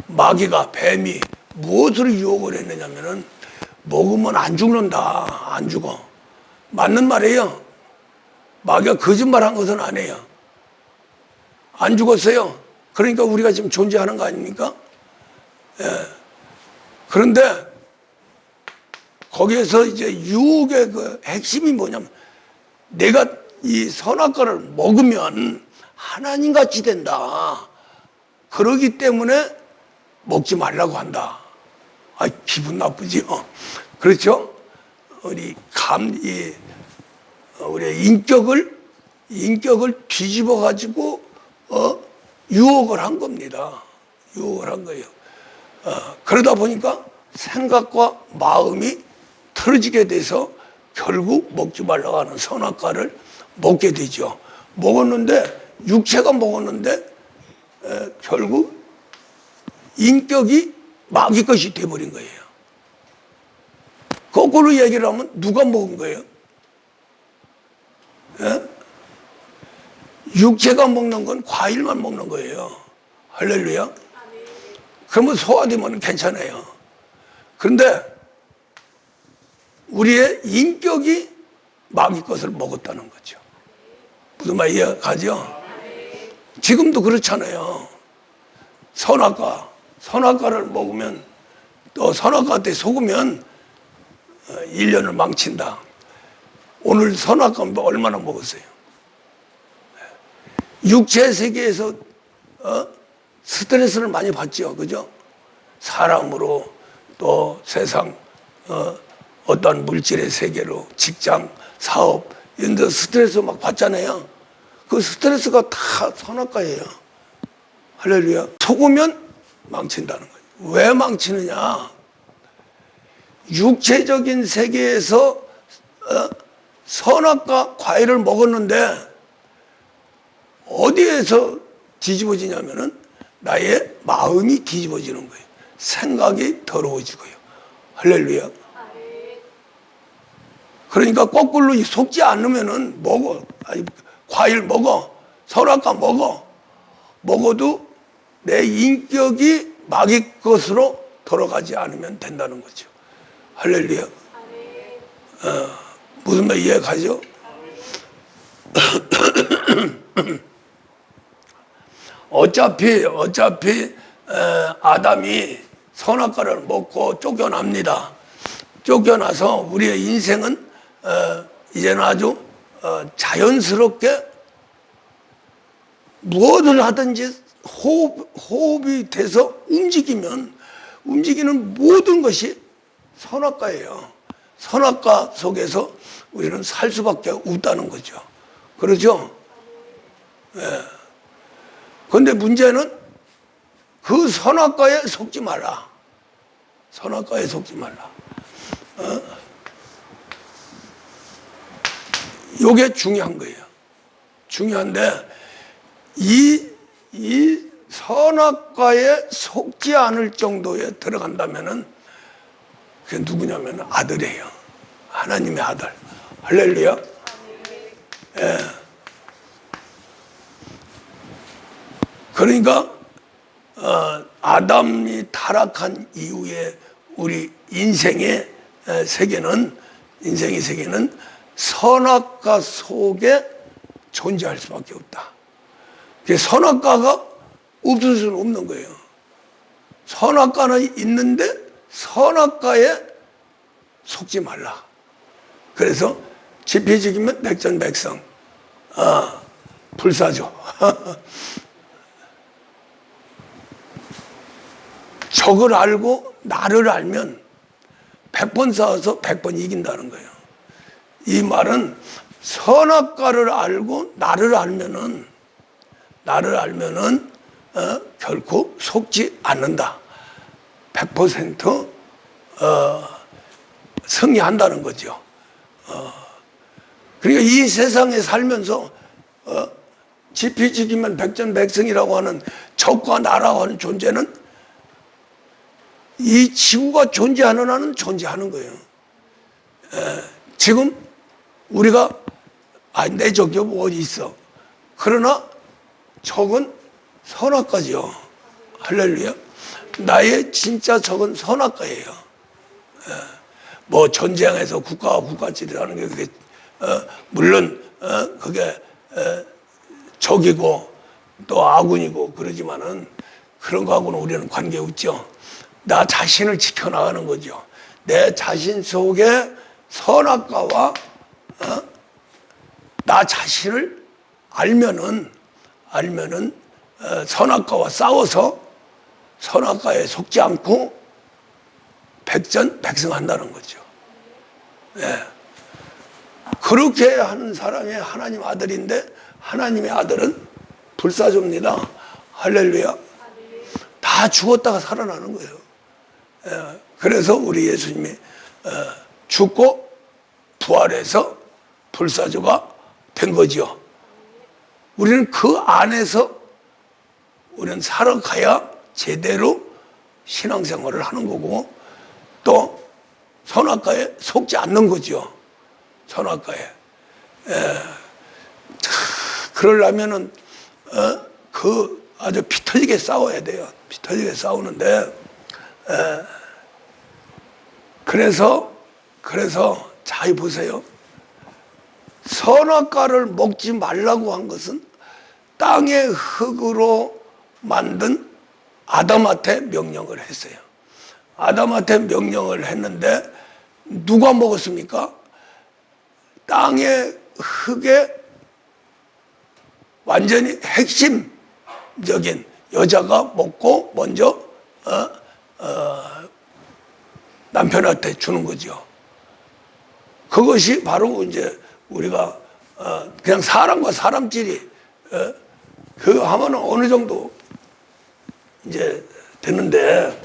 Speaker 1: 마귀가 뱀이 무엇을 유혹을 했느냐면은 먹으면 안 죽는다. 안 죽어. 맞는 말이에요. 마귀가 거짓말한 것은 아니에요. 안 죽었어요. 그러니까 우리가 지금 존재하는 거 아닙니까? 예. 그런데 거기에서 이제 유혹의 그 핵심이 뭐냐면 내가 이 선악과를 먹으면 하나님 같이 된다. 그러기 때문에 먹지 말라고 한다. 아, 기분 나쁘지요. 그렇죠? 우리의 인격을 뒤집어 가지고 유혹을 한 겁니다. 유혹을 한 거예요. 그러다 보니까 생각과 마음이 틀어지게 돼서 결국 먹지 말라고 하는 선악과를 먹게 되죠. 육체가 먹었는데 결국 인격이 마귀 것이 돼버린 거예요. 거꾸로 얘기를 하면 누가 먹은 거예요? 예? 육체가 먹는 건 과일만 먹는 거예요. 할렐루야. 그러면 소화되면 괜찮아요. 그런데 우리의 인격이 마귀 것을 먹었다는 거죠. 무슨 말 이해가죠? 지금도 그렇잖아요. 선악과를 먹으면 또 선악과한테 속으면 1년을 망친다. 오늘 선악과 얼마나 먹었어요? 육체 세계에서 스트레스를 많이 받죠. 그죠? 사람으로 또 세상 어떤 물질의 세계로 직장, 사업 이런 데 스트레스 막 받잖아요. 그 스트레스가 다 선악과예요. 할렐루야. 속으면 망친다는 거예요. 왜 망치느냐? 육체적인 세계에서 선악과 과일을 먹었는데 어디에서 뒤집어지냐면은 나의 마음이 뒤집어지는 거예요. 생각이 더러워지고요. 할렐루야. 그러니까 거꾸로 속지 않으면은 먹어. 아니, 과일 먹어. 선악과 먹어. 먹어도 내 인격이 마귀 것으로 돌아가지 않으면 된다는 거죠. 할렐루야. 무슨 말 이해가죠? 어차피 아담이 선악과를 먹고 쫓겨납니다. 쫓겨나서 우리의 인생은 이제는 아주 자연스럽게 무엇을 하든지 호흡이 돼서 움직이는 모든 것이 선악과예요. 선악과 속에서 우리는 살 수밖에 없다는 거죠. 그렇죠? 그런데 문제는 그 선악과에 속지 말라. 선악과에 속지 말라. 이게 중요한 거예요. 중요한데 이 선악과에 속지 않을 정도에 들어간다면은 그게 누구냐면 아들이에요. 하나님의 아들. 할렐루야. 예. 그러니까 아담이 타락한 이후에 우리 인생의 세계는 선악과 속에 존재할 수밖에 없다. 선악과가 없을 수는 없는 거예요. 선악과는 있는데 선악과에 속지 말라. 그래서 지피지기면 백전백성. 불사조. 적을 알고 나를 알면 100번 싸워서 100번 이긴다는 거예요. 이 말은 선악과를 알고 나를 알면은 결코 속지 않는다. 100% 승리한다는 거죠. 그러니까 이 세상에 살면서 지피지기면 백전백승이라고 하는 적과 나라고 하는 존재는 이 지구가 존재하는 한은 존재하는 거예요. 지금 우리가 내 적이 어디 있어. 그러나 적은 선악과죠. 할렐루야. 나의 진짜 적은 선악과예요. 뭐 전쟁에서 국가와 국가끼리라는 게 그게 물론 그게 적이고 또 아군이고 그러지만은 그런 거하고는 우리는 관계없죠. 나 자신을 지켜나가는 거죠. 내 자신 속에 선악과와 나 자신을 알면은 선악과와 싸워서 선악과에 속지 않고 백전백승한다는 거죠. 예. 그렇게 하는 사람이 하나님 아들인데 하나님의 아들은 불사조입니다. 할렐루야. 다 죽었다가 살아나는 거예요. 예. 그래서 우리 예수님이 죽고 부활해서 불사조가 된 거죠. 우리는 그 안에서 우리는 살아가야 제대로 신앙생활을 하는 거고 또 선악과에 속지 않는 거죠. 선악과에. 그러려면은 그 아주 피 터지게 싸워야 돼요. 피 터지게 싸우는데 그래서 잘 보세요. 선악과를 먹지 말라고 한 것은 땅의 흙으로 만든 아담한테 명령을 했어요. 아담한테 명령을 했는데 누가 먹었습니까? 땅의 흙의 완전히 핵심적인 여자가 먹고 먼저 남편한테 주는 거죠. 그것이 바로 이제 우리가 그냥 사람과 사람끼리 그 하면은 어느 정도 이제 되는데,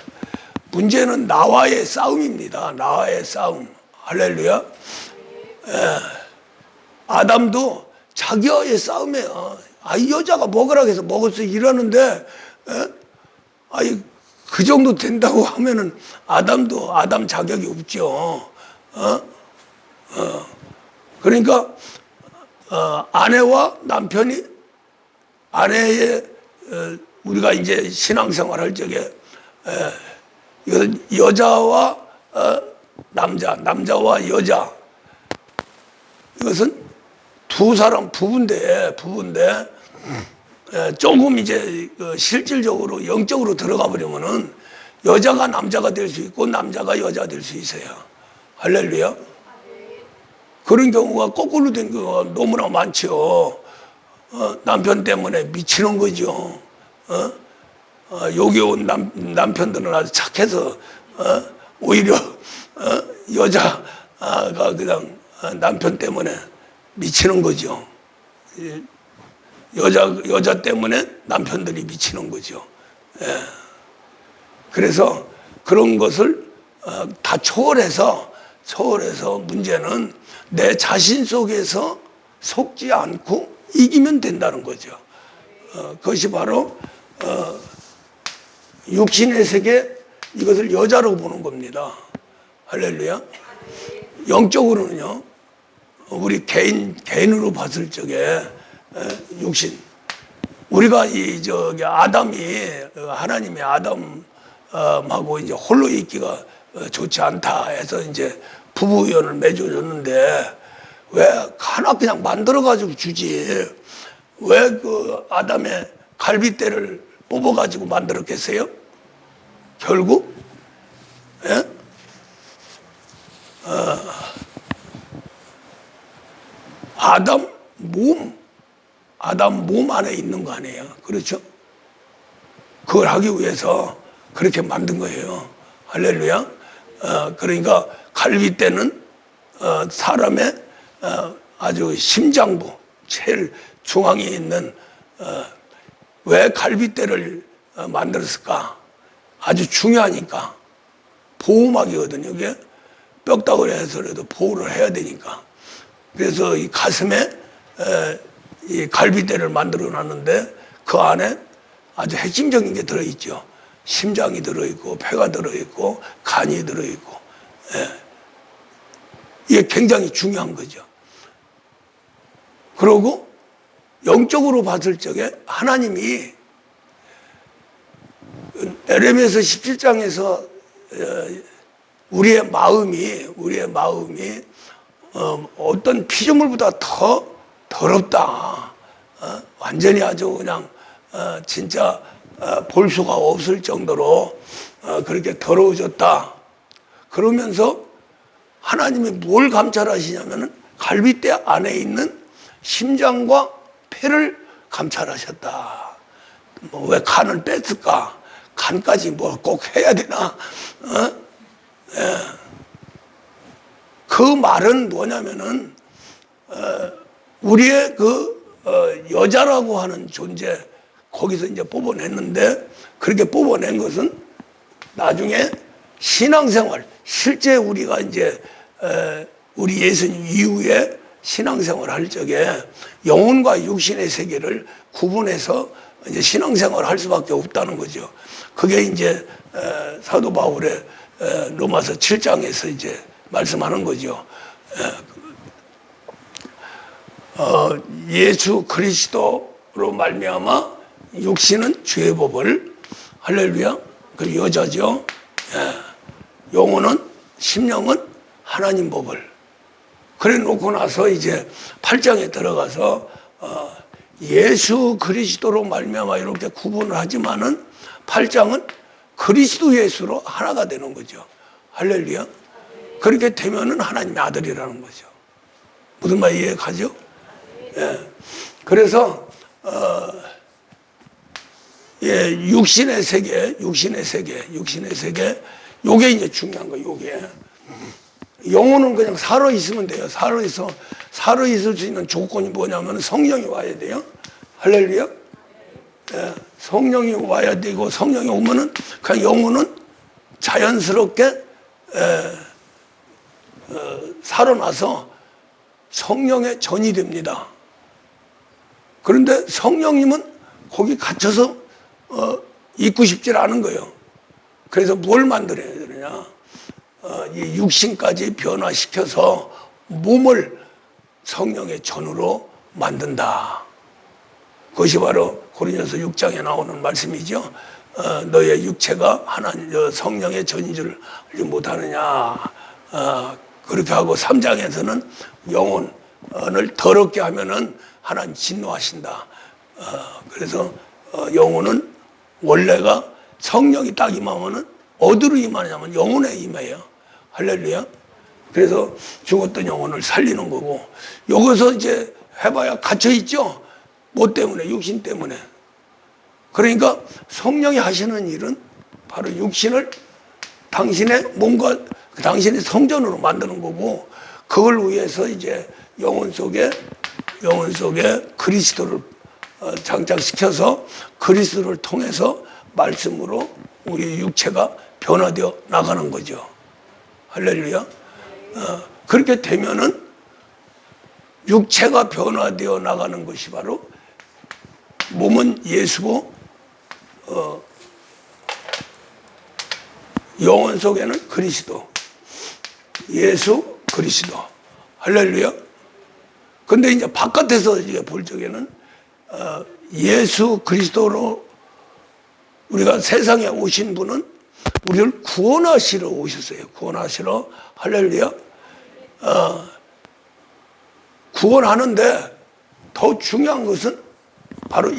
Speaker 1: 문제는 나와의 싸움입니다. 나와의 싸움. 할렐루야. 아담도 자기와의 싸움이에요. 이 여자가 먹으라고 해서 먹었어 이러는데, 그 정도 된다고 하면은 아담도 아담 자격이 없죠. 그러니까 아내와 남편이, 아내의 우리가 이제 신앙생활 할 적에 이것은 여자와 남자와 여자, 이것은 두 사람 부부인데 조금 이제 실질적으로 영적으로 들어가 버리면은 여자가 남자가 될 수 있고 남자가 여자가 될 수 있어요. 할렐루야. 그런 경우가 거꾸로 된 경우가 너무나 많죠. 남편 때문에 미치는 거죠. 여기 온 남편들은 아주 착해서 오히려 여자가 그냥 남편 때문에 미치는 거죠. 여자 때문에 남편들이 미치는 거죠. 그래서 그런 것을 다 초월해서 문제는 내 자신 속에서 속지 않고 이기면 된다는 거죠. 그것이 바로 육신의 세계, 이것을 여자로 보는 겁니다. 할렐루야. 영적으로는요, 우리 개인으로 봤을 적에 육신, 우리가 아담이, 하나님이 아담하고 이제 홀로 있기가 좋지 않다 해서 이제 부부연을 맺어줬는데, 왜 하나 그냥 만들어가지고 주지, 왜 그 아담의 갈빗대를 뽑아가지고 만들었겠어요? 결국 아담 몸 안에 있는 거 아니에요? 그렇죠? 그걸 하기 위해서 그렇게 만든 거예요. 할렐루야. 그러니까 갈빗대는 사람의 아주 심장부, 제일 중앙에 있는, 왜 갈빗대를 만들었을까? 아주 중요하니까. 보호막이거든요. 이게 뼈다귀를 해서라도 보호를 해야 되니까. 그래서 이 가슴에 이 갈빗대를 만들어 놨는데, 그 안에 아주 핵심적인 게 들어있죠. 심장이 들어있고, 폐가 들어있고, 간이 들어있고. 이게 굉장히 중요한 거죠. 그리고 영적으로 봤을 적에 하나님이 에레미야서 17장에서 우리의 마음이 어떤 피조물보다 더 더럽다. 완전히 아주 그냥 진짜 볼 수가 없을 정도로 그렇게 더러워졌다. 그러면서 하나님이 뭘 감찰하시냐면은 갈빗대 안에 있는 심장과 폐를 감찰하셨다. 왜 간을 뺐을까? 간까지 뭐 꼭 해야 되나? 그 말은 뭐냐면은 우리의 여자라고 하는 존재, 거기서 이제 뽑아냈는데, 그렇게 뽑아낸 것은 나중에 신앙생활, 실제 우리가 이제 우리 예수님 이후에 신앙생활 할 적에 영혼과 육신의 세계를 구분해서 이제 신앙생활을 할 수밖에 없다는 거죠. 그게 이제 사도 바울의 로마서 7장에서 이제 말씀하는 거죠. 예수 그리스도로 말미암아 육신은 죄의 법을, 할렐루야, 그 여자죠. 영혼은, 심령은 하나님 법을. 그래 놓고 나서 이제 8장에 들어가서 예수 그리스도로 말미암아 이렇게 구분을 하지만은 8장은 그리스도 예수로 하나가 되는 거죠. 할렐루야. 그렇게 되면은 하나님의 아들이라는 거죠. 무슨 말 이해가죠? 예. 그래서 예, 육신의 세계. 요게 이제 중요한 거예요, 요게. 영혼은 그냥 살아있으면 돼요. 살아있을 수 있는 조건이 뭐냐면 성령이 와야 돼요. 할렐루야. 예, 성령이 와야 되고, 성령이 오면은 그냥 영혼은 자연스럽게 살아나서 성령의 전이 됩니다. 그런데 성령님은 거기 갇혀서 있고 싶지 않은 거예요. 그래서 뭘 만들어야 되느냐? 이 육신까지 변화시켜서 몸을 성령의 전으로 만든다. 그것이 바로 고린도서 6장에 나오는 말씀이죠. 너의 육체가 하나님 성령의 전인 줄 알지 못하느냐. 그렇게 하고 3장에서는 영혼을 더럽게 하면은 하나님 진노하신다. 그래서 영혼은 원래가 성령이 딱 임하면은 어디로 임하냐면 영혼에 임해요. 할렐루야. 그래서 죽었던 영혼을 살리는 거고, 여기서 이제 해봐야 갇혀있죠. 뭐 때문에? 육신 때문에. 그러니까 성령이 하시는 일은 바로 육신을 당신의 몸과 당신의 성전으로 만드는 거고, 그걸 위해서 이제 영혼 속에 그리스도를 장착시켜서 그리스도를 통해서 말씀으로 우리 육체가 변화되어 나가는 거죠. 할렐루야. 그렇게 되면은 육체가 변화되어 나가는 것이 바로 몸은 예수고 영혼 속에는 그리스도. 예수, 그리스도. 할렐루야. 근데 이제 바깥에서 이제 볼 적에는 예수 그리스도로 우리가 세상에 오신 분은 우리를 구원하시러 오셨어요. 구원하시러. 할렐루야. 구원하는데 더 중요한 것은 바로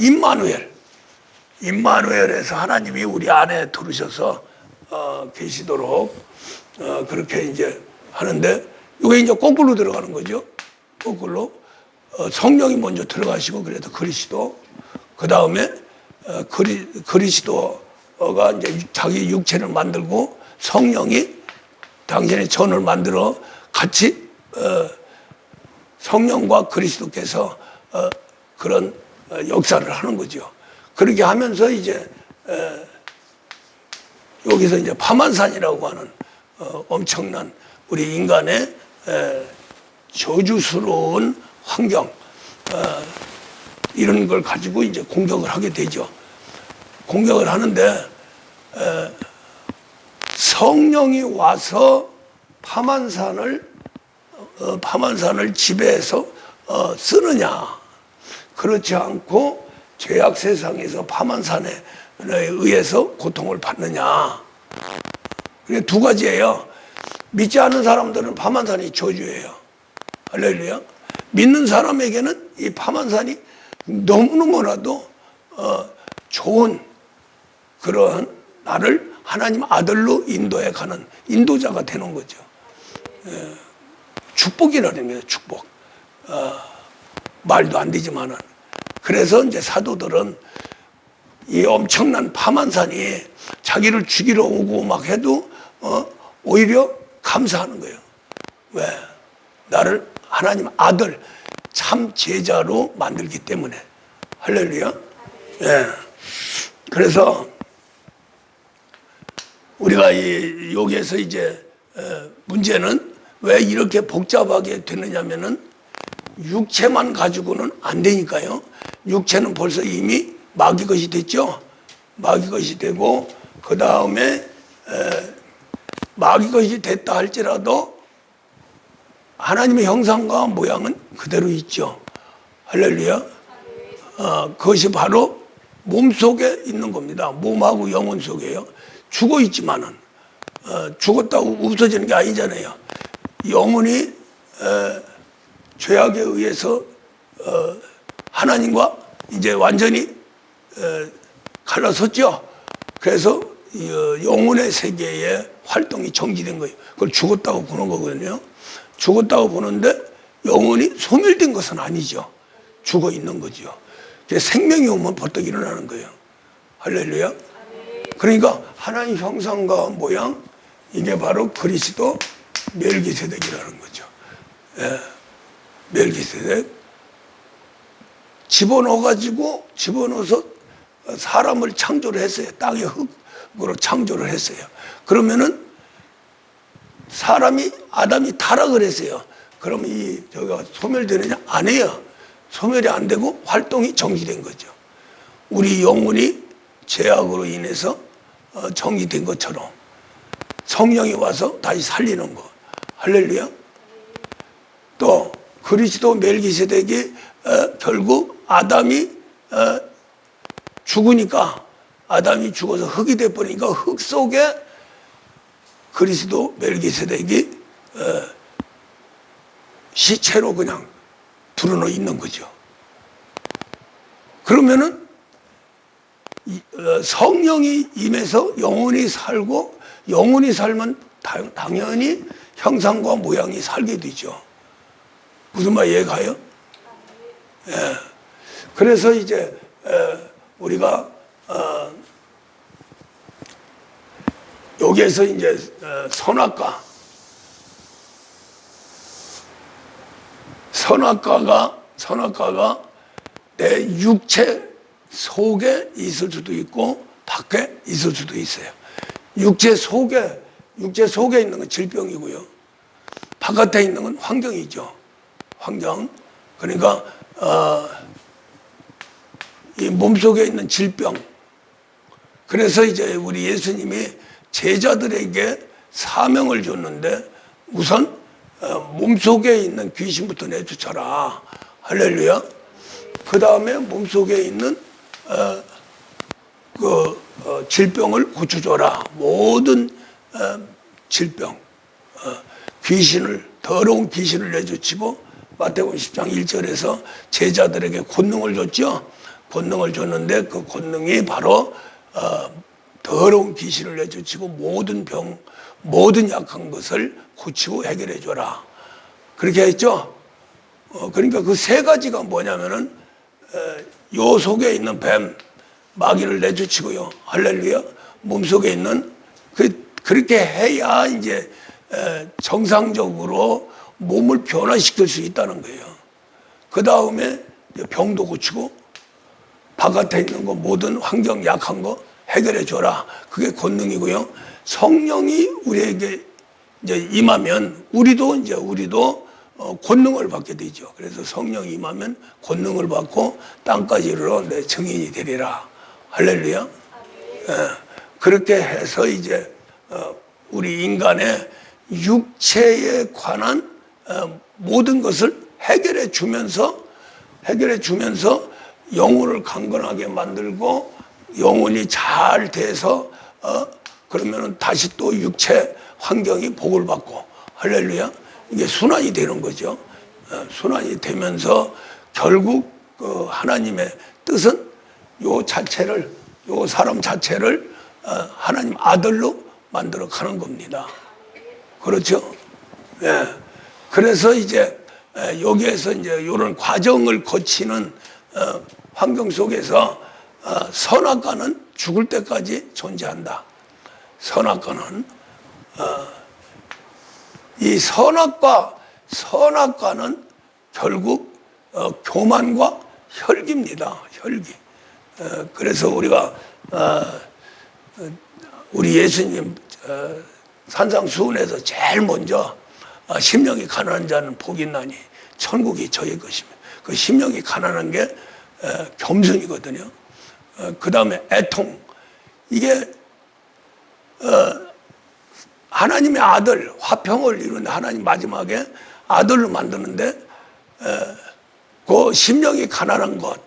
Speaker 1: 임마누엘에서 하나님이 우리 안에 들으셔서 계시도록 그렇게 이제 하는데, 이게 이제 거꾸로 들어가는 거죠. 거꾸로 성령이 먼저 들어가시고, 그래도 그리스도, 그 다음에 그리스도가 이제 자기 육체를 만들고 성령이 당신의 전을 만들어 같이 성령과 그리스도께서 그런 역사를 하는 거죠. 그렇게 하면서 이제 여기서 이제 파만산이라고 하는 엄청난 우리 인간의 저주스러운 환경, 이런 걸 가지고 이제 공격을 하게 되죠. 공격을 하는데 성령이 와서 파만산을 지배해서 쓰느냐, 그렇지 않고 죄악 세상에서 파만산에 의해서 고통을 받느냐. 그게 두 가지예요. 믿지 않는 사람들은 파만산이 저주예요. 할렐루야. 믿는 사람에게는 이 파만산이 너무너무나도 좋은 그러한 나를 하나님 아들로 인도해 가는 인도자가 되는 거죠. 축복이라는 거예요. 축복. 말도 안 되지만은. 그래서 이제 사도들은 이 엄청난 파만산이 자기를 죽이러 오고 막 해도 오히려 감사하는 거예요. 왜? 나를 하나님 아들 참 제자로 만들기 때문에. 할렐루야. 예. 그래서 우리가 여기에서 이제 문제는 왜 이렇게 복잡하게 되느냐면은 육체만 가지고는 안 되니까요. 육체는 벌써 이미 마귀 것이 됐죠. 마귀 것이 되고, 그 다음에 마귀 것이 됐다 할지라도 하나님의 형상과 모양은 그대로 있죠. 할렐루야. 그것이 바로 몸 속에 있는 겁니다. 몸하고 영혼 속에요. 죽어 있지만은 죽었다고 없어지는 게 아니잖아요. 영혼이 죄악에 의해서 하나님과 이제 완전히 갈라섰죠. 그래서 영혼의 세계의 활동이 정지된 거예요. 그걸 죽었다고 보는 거거든요. 죽었다고 보는데 영혼이 소멸된 것은 아니죠. 죽어 있는 거죠. 생명이 오면 벌떡 일어나는 거예요. 할렐루야. 그러니까 하나님 형상과 모양, 이게 바로 그리스도 멜기세덱이라는 거죠. 예, 멜기세덱. 집어넣어서 사람을 창조를 했어요. 땅의 흙으로 창조를 했어요. 그러면은 아담이 타락을 했어요. 그러면 저가 소멸되느냐? 안 해요. 소멸이 안 되고 활동이 정지된 거죠. 우리 영혼이 죄악으로 인해서 정지된 것처럼 성령이 와서 다시 살리는 거. 할렐루야. 또 그리스도 멜기세덱이 결국 아담이 죽으니까, 아담이 죽어서 흙이 돼버리니까 흙 속에 그리스도 멜기세덱이 시체로 그냥 드러나 있는 거죠. 그러면은 성령이 임해서 영혼이 살고, 영혼이 살면 당연히 형상과 모양이 살게 되죠. 무슨 말 이해가요? 예. 그래서 이제 우리가 여기에서 이제 선악과가 내 육체 속에 있을 수도 있고 밖에 있을 수도 있어요. 육체 속에 있는 건 질병이고요. 바깥에 있는 건 환경이죠. 환경. 그러니까 이 몸속에 있는 질병. 그래서 이제 우리 예수님이 제자들에게 사명을 줬는데, 우선 몸속에 있는 귀신부터 내쫓아라. 할렐루야. 그 다음에 몸속에 있는 질병을 고쳐줘라. 모든 질병, 더러운 귀신을 내쫓이고, 마태복음 10장 1절에서 제자들에게 권능을 줬죠. 권능을 줬는데 그 권능이 바로 더러운 귀신을 내쫓이고 모든 병, 모든 약한 것을 고치고 해결해 줘라. 그렇게 했죠. 그러니까 그 세 가지가 뭐냐면은 요 속에 있는 뱀, 마귀를 내쫓이고요. 할렐루야. 몸속에 있는 그렇게 해야 이제 정상적으로 몸을 변화시킬 수 있다는 거예요. 그 다음에 병도 고치고 바깥에 있는 거, 모든 환경 약한 거 해결해 줘라. 그게 권능이고요. 성령이 우리에게 이제 임하면 우리도 권능을 받게 되죠. 그래서 성령이 임하면 권능을 받고 땅까지 이르러 내 증인이 되리라. 할렐루야. 예, 그렇게 해서 이제 우리 인간의 육체에 관한 모든 것을 해결해 주면서 영혼을 강건하게 만들고, 영혼이 잘 돼서 그러면은 다시 또 육체 환경이 복을 받고, 할렐루야. 이게 순환이 되는 거죠. 순환이 되면서 결국 하나님의 뜻은 요 사람 자체를 하나님 아들로 만들어 가는 겁니다. 그렇죠? 예. 그래서 이제 여기에서 이제 이런 과정을 거치는 환경 속에서 선악과는 죽을 때까지 존재한다. 선악과는 이 선악과는 결국 교만과 혈기입니다. 혈기. 그래서 우리가 우리 예수님 산상수훈에서 제일 먼저 심령이 가난한 자는 복이 있나니 천국이 저의 것이며, 그 심령이 가난한 게 겸손이거든요. 그 다음에 애통. 이게 하나님의 아들, 화평을 이루는 하나님 마지막에 아들로 만드는데 그 심령이 가난한 것,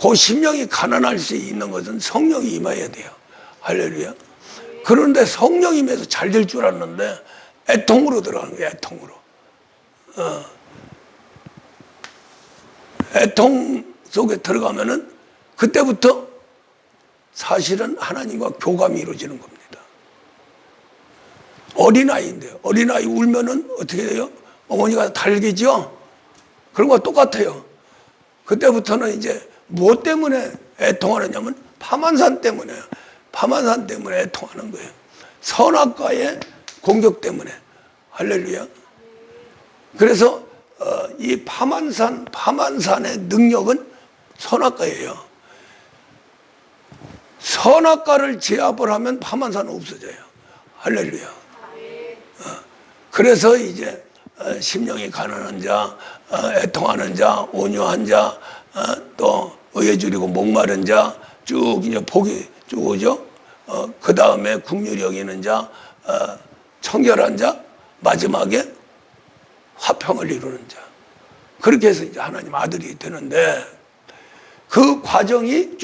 Speaker 1: 그 심령이 가난할 수 있는 것은 성령이 임해야 돼요. 할렐루야. 그런데 성령이 임해서 잘 될 줄 알았는데 애통으로 들어가는 거예요. 애통으로. 애통 속에 들어가면은 그때부터 사실은 하나님과 교감이 이루어지는 겁니다. 어린아이인데요. 어린아이 울면은 어떻게 돼요? 어머니가 달개죠? 그런 거 똑같아요. 그때부터는 이제 무엇 때문에 애통하느냐면 파만산 때문에, 파만산 때문에 애통하는 거예요. 선악과의 공격 때문에. 할렐루야. 그래서 이 파만산의 능력은 선악과예요. 선악과를 제압을 하면 파만산은 없어져요. 할렐루야. 그래서 이제 심령이 가난한 자, 애통하는 자, 온유한 자, 또 의에 줄이고 목마른 자, 쭉 이제 복이 쭉 오죠. 그 다음에 긍휼히 여기는 자, 청결한 자, 마지막에 화평을 이루는 자. 그렇게 해서 이제 하나님 아들이 되는데, 그 과정이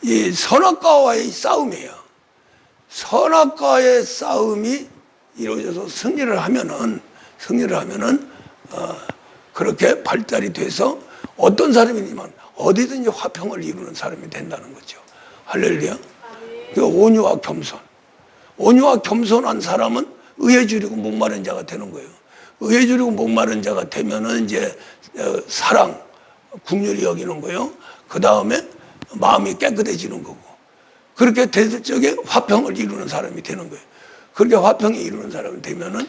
Speaker 1: 이 선악과와의 싸움이에요. 선악과의 싸움이 이루어져서 승리를 하면은 그렇게 발달이 돼서 어떤 사람이지만 어디든지 화평을 이루는 사람이 된다는 거죠. 할렐루야. 그 온유와 겸손. 온유와 겸손한 사람은 의에 줄이고 목마른 자가 되는 거예요. 의에 줄이고 목마른 자가 되면은 이제 사랑, 긍휼히 여기는 거예요. 그 다음에 마음이 깨끗해지는 거고. 그렇게 됐을 적에 화평을 이루는 사람이 되는 거예요. 그렇게 화평이 이루는 사람이 되면은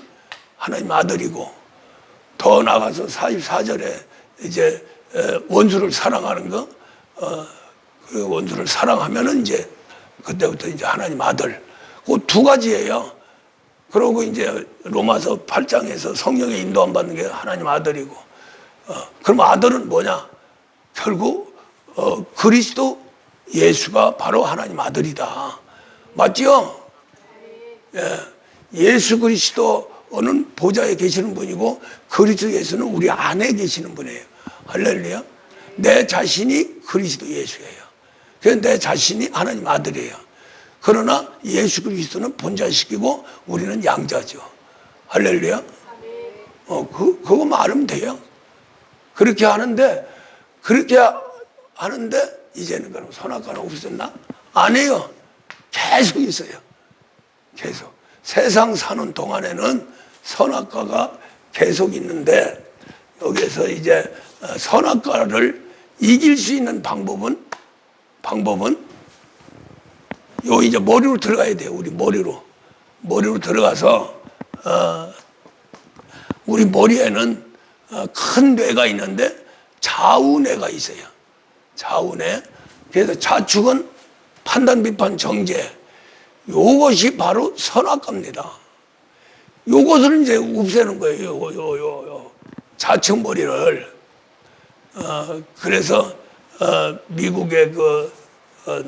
Speaker 1: 하나님 아들이고, 더 나가서 44절에 이제 원수를 사랑하는 거, 그 원수를 사랑하면은 이제 그때부터 이제 하나님 아들. 그 두 가지예요. 그러고 이제 로마서 8장에서 성령의 인도함 받는 게 하나님 아들이고, 그럼 아들은 뭐냐? 결국 그리스도 예수가 바로 하나님 아들이다. 맞죠? 예. 예수 그리스도는 보좌에 계시는 분이고, 그리스도 예수는 우리 안에 계시는 분이에요. 할렐루야. 내 자신이 그리스도 예수예요. 그래서 내 자신이 하나님 아들이에요. 그러나 예수 그리스도는 본자시키고 우리는 양자죠. 할렐루야. 그거 말하면 돼요. 그렇게 하는데 이제는 그럼 선악과는 없어졌나? 안 해요. 계속 있어요. 계속. 세상 사는 동안에는 선악과가 계속 있는데, 여기에서 이제 선악과를 이길 수 있는 방법은 요 이제 머리로 들어가야 돼요. 우리 머리로 들어가서 우리 머리에는 큰 뇌가 있는데 좌우뇌가 있어요. 좌우뇌. 그래서 좌측은 판단, 비판, 정죄. 요것이 바로 선악과입니다. 요것을 이제 없애는 거예요. 요 좌측 머리를. 그래서 미국의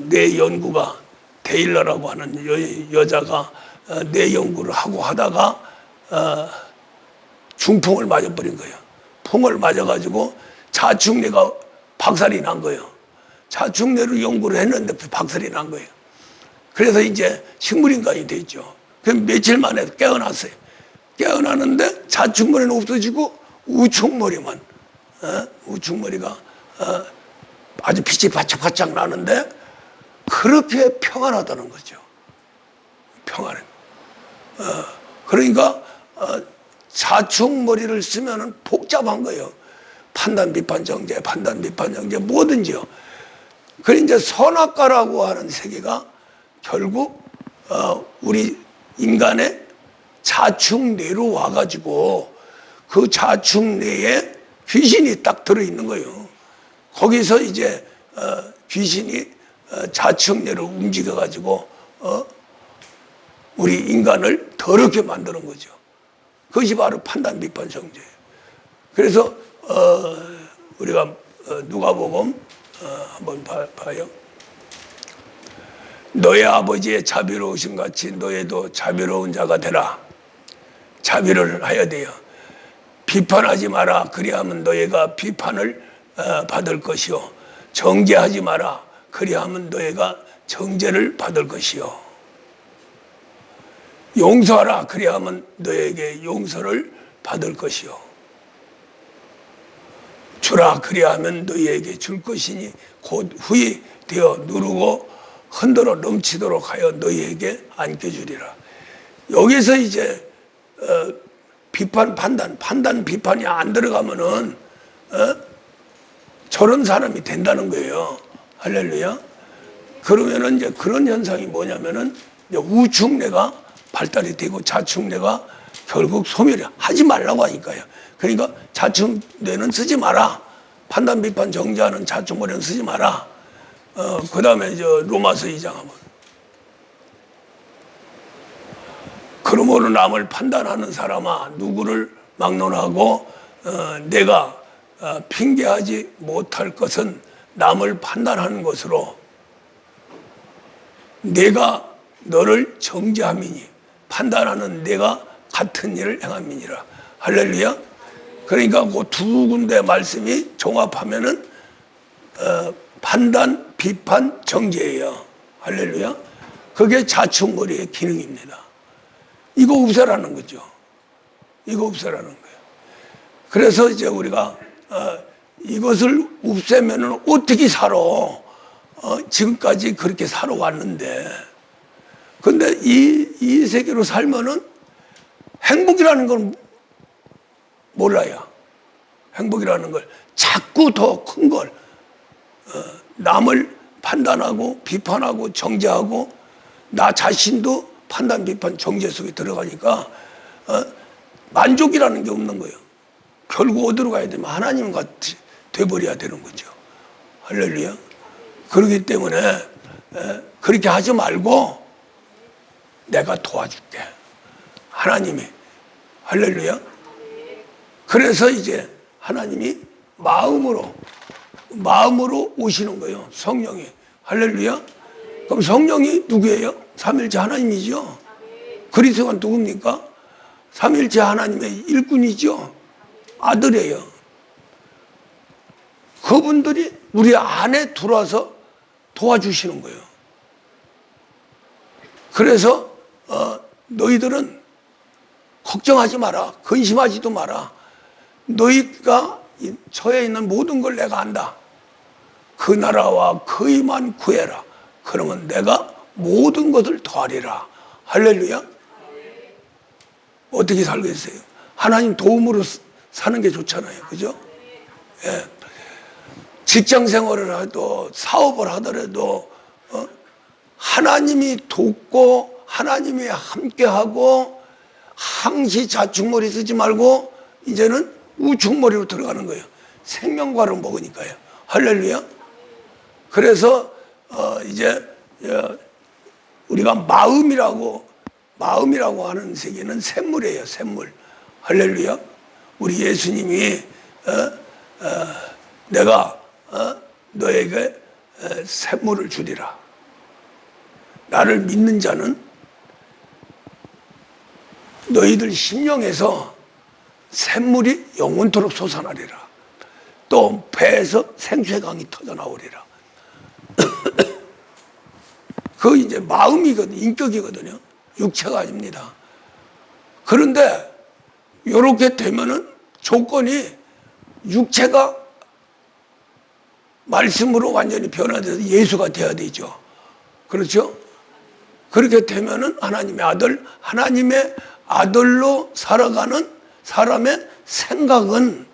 Speaker 1: 뇌 연구가 데일러라고 하는 여자가 뇌 연구를 하다가 중풍을 맞아버린 거예요. 풍을 맞아가지고 좌측뇌가 박살이 난 거예요. 좌측뇌로 연구를 했는데 박살이 난 거예요. 그래서 이제 식물인간이 됐죠. 그럼 며칠 만에 깨어났어요. 깨어나는데 좌측머리는 없어지고 우측머리만, 우측머리가 아주 빛이 바짝바짝 나는데, 그렇게 평안하다는 거죠. 평안해. 그러니까 좌측머리를 쓰면은 복잡한 거예요. 판단, 비판, 정죄, 뭐든지요. 그래 이제 선악과라고 하는 세계가 결국 우리 인간의 좌측뇌로 와가지고 그 좌측뇌에 귀신이 딱 들어있는 거예요. 거기서 이제 귀신이 좌측뇌를 움직여가지고 우리 인간을 더럽게 만드는 거죠. 그것이 바로 판단, 비판, 정죄예요. 그래서 우리가 누가복음 한번 봐요. 너의 아버지의 자비로우신 같이 너희도 자비로운 자가 되라. 자비를 해야 돼요. 비판하지 마라. 그리하면 너희가 비판을 받을 것이요. 정죄하지 마라. 그리하면 너희가 정죄를 받을 것이요. 용서하라. 그리하면 너에게 용서를 받을 것이요. 주라. 그리하면 너희에게 줄 것이니 곧 후히 되어 누르고 흔들어 넘치도록 하여 너희에게 안겨주리라. 여기서 이제 비판, 판단, 비판이 안 들어가면은 저런 사람이 된다는 거예요. 할렐루야. 그러면은 이제 그런 현상이 뭐냐면은 이제 우측뇌가 발달이 되고 좌측뇌가 결국 소멸이 하지 말라고 하니까요. 그러니까 좌측뇌는 쓰지 마라. 판단, 비판, 정죄하는 좌측머리는 쓰지 마라. 그 다음에 이제 로마서 2장 하면 그러므로 남을 판단하는 사람아 누구를 막론하고 내가 핑계하지 못할 것은 남을 판단하는 것으로 내가 너를 정죄함이니 판단하는 내가 같은 일을 행함이니라. 할렐루야. 그러니까 그 두 군데 말씀이 종합하면은 판단, 비판, 정죄예요. 할렐루야. 그게 좌측머리의 기능입니다. 이거 없애라는 거죠. 이거 없애라는 거예요. 그래서 이제 우리가 이것을 없애면은 어떻게 살아? 지금까지 그렇게 살아왔는데, 근데 이 세계로 살면은 행복이라는 걸 몰라요. 행복이라는 걸 자꾸 더 큰 걸 남을 판단하고 비판하고 정죄하고 나 자신도 판단, 비판, 정죄 속에 들어가니까 만족이라는 게 없는 거예요. 결국 어디로 가야 되면 하나님 같이 돼버려야 되는 거죠. 할렐루야. 그렇기 때문에 그렇게 하지 말고 내가 도와줄게. 하나님이. 할렐루야. 그래서 이제 하나님이 마음으로 오시는 거예요. 성령이. 할렐루야. 그럼 성령이 누구예요? 삼일째 하나님이죠. 그리스도가 누굽니까? 삼일째 하나님의 일꾼이죠. 아들이에요. 그분들이 우리 안에 들어와서 도와주시는 거예요. 그래서 너희들은 걱정하지 마라. 근심하지도 마라. 너희가 처해 있는 모든 걸 내가 안다. 그 나라와 그의만 구해라. 그러면 내가 모든 것을 더하리라. 할렐루야. 어떻게 살겠어요? 하나님 도움으로 사는 게 좋잖아요. 그죠? 예. 직장 생활을 해도 사업을 하더라도 하나님이 돕고 하나님이 함께하고 항시 좌측머리 쓰지 말고 이제는 우측머리로 들어가는 거예요. 생명과를 먹으니까요. 할렐루야. 그래서 이제 우리가 마음이라고 하는 세계는 샘물이에요. 샘물. 할렐루야. 우리 예수님이 내가 너에게 샘물을 주리라. 나를 믿는 자는 너희들 심령에서 샘물이 영원토록 솟아나리라. 또 배에서 생수의 강이 터져나오리라. 그 이제 마음이거든요. 인격이거든요. 육체가 아닙니다. 그런데 이렇게 되면은 조건이 육체가 말씀으로 완전히 변화돼서 예수가 돼야 되죠. 그렇죠? 그렇게 되면은 하나님의 아들로 살아가는 사람의 생각은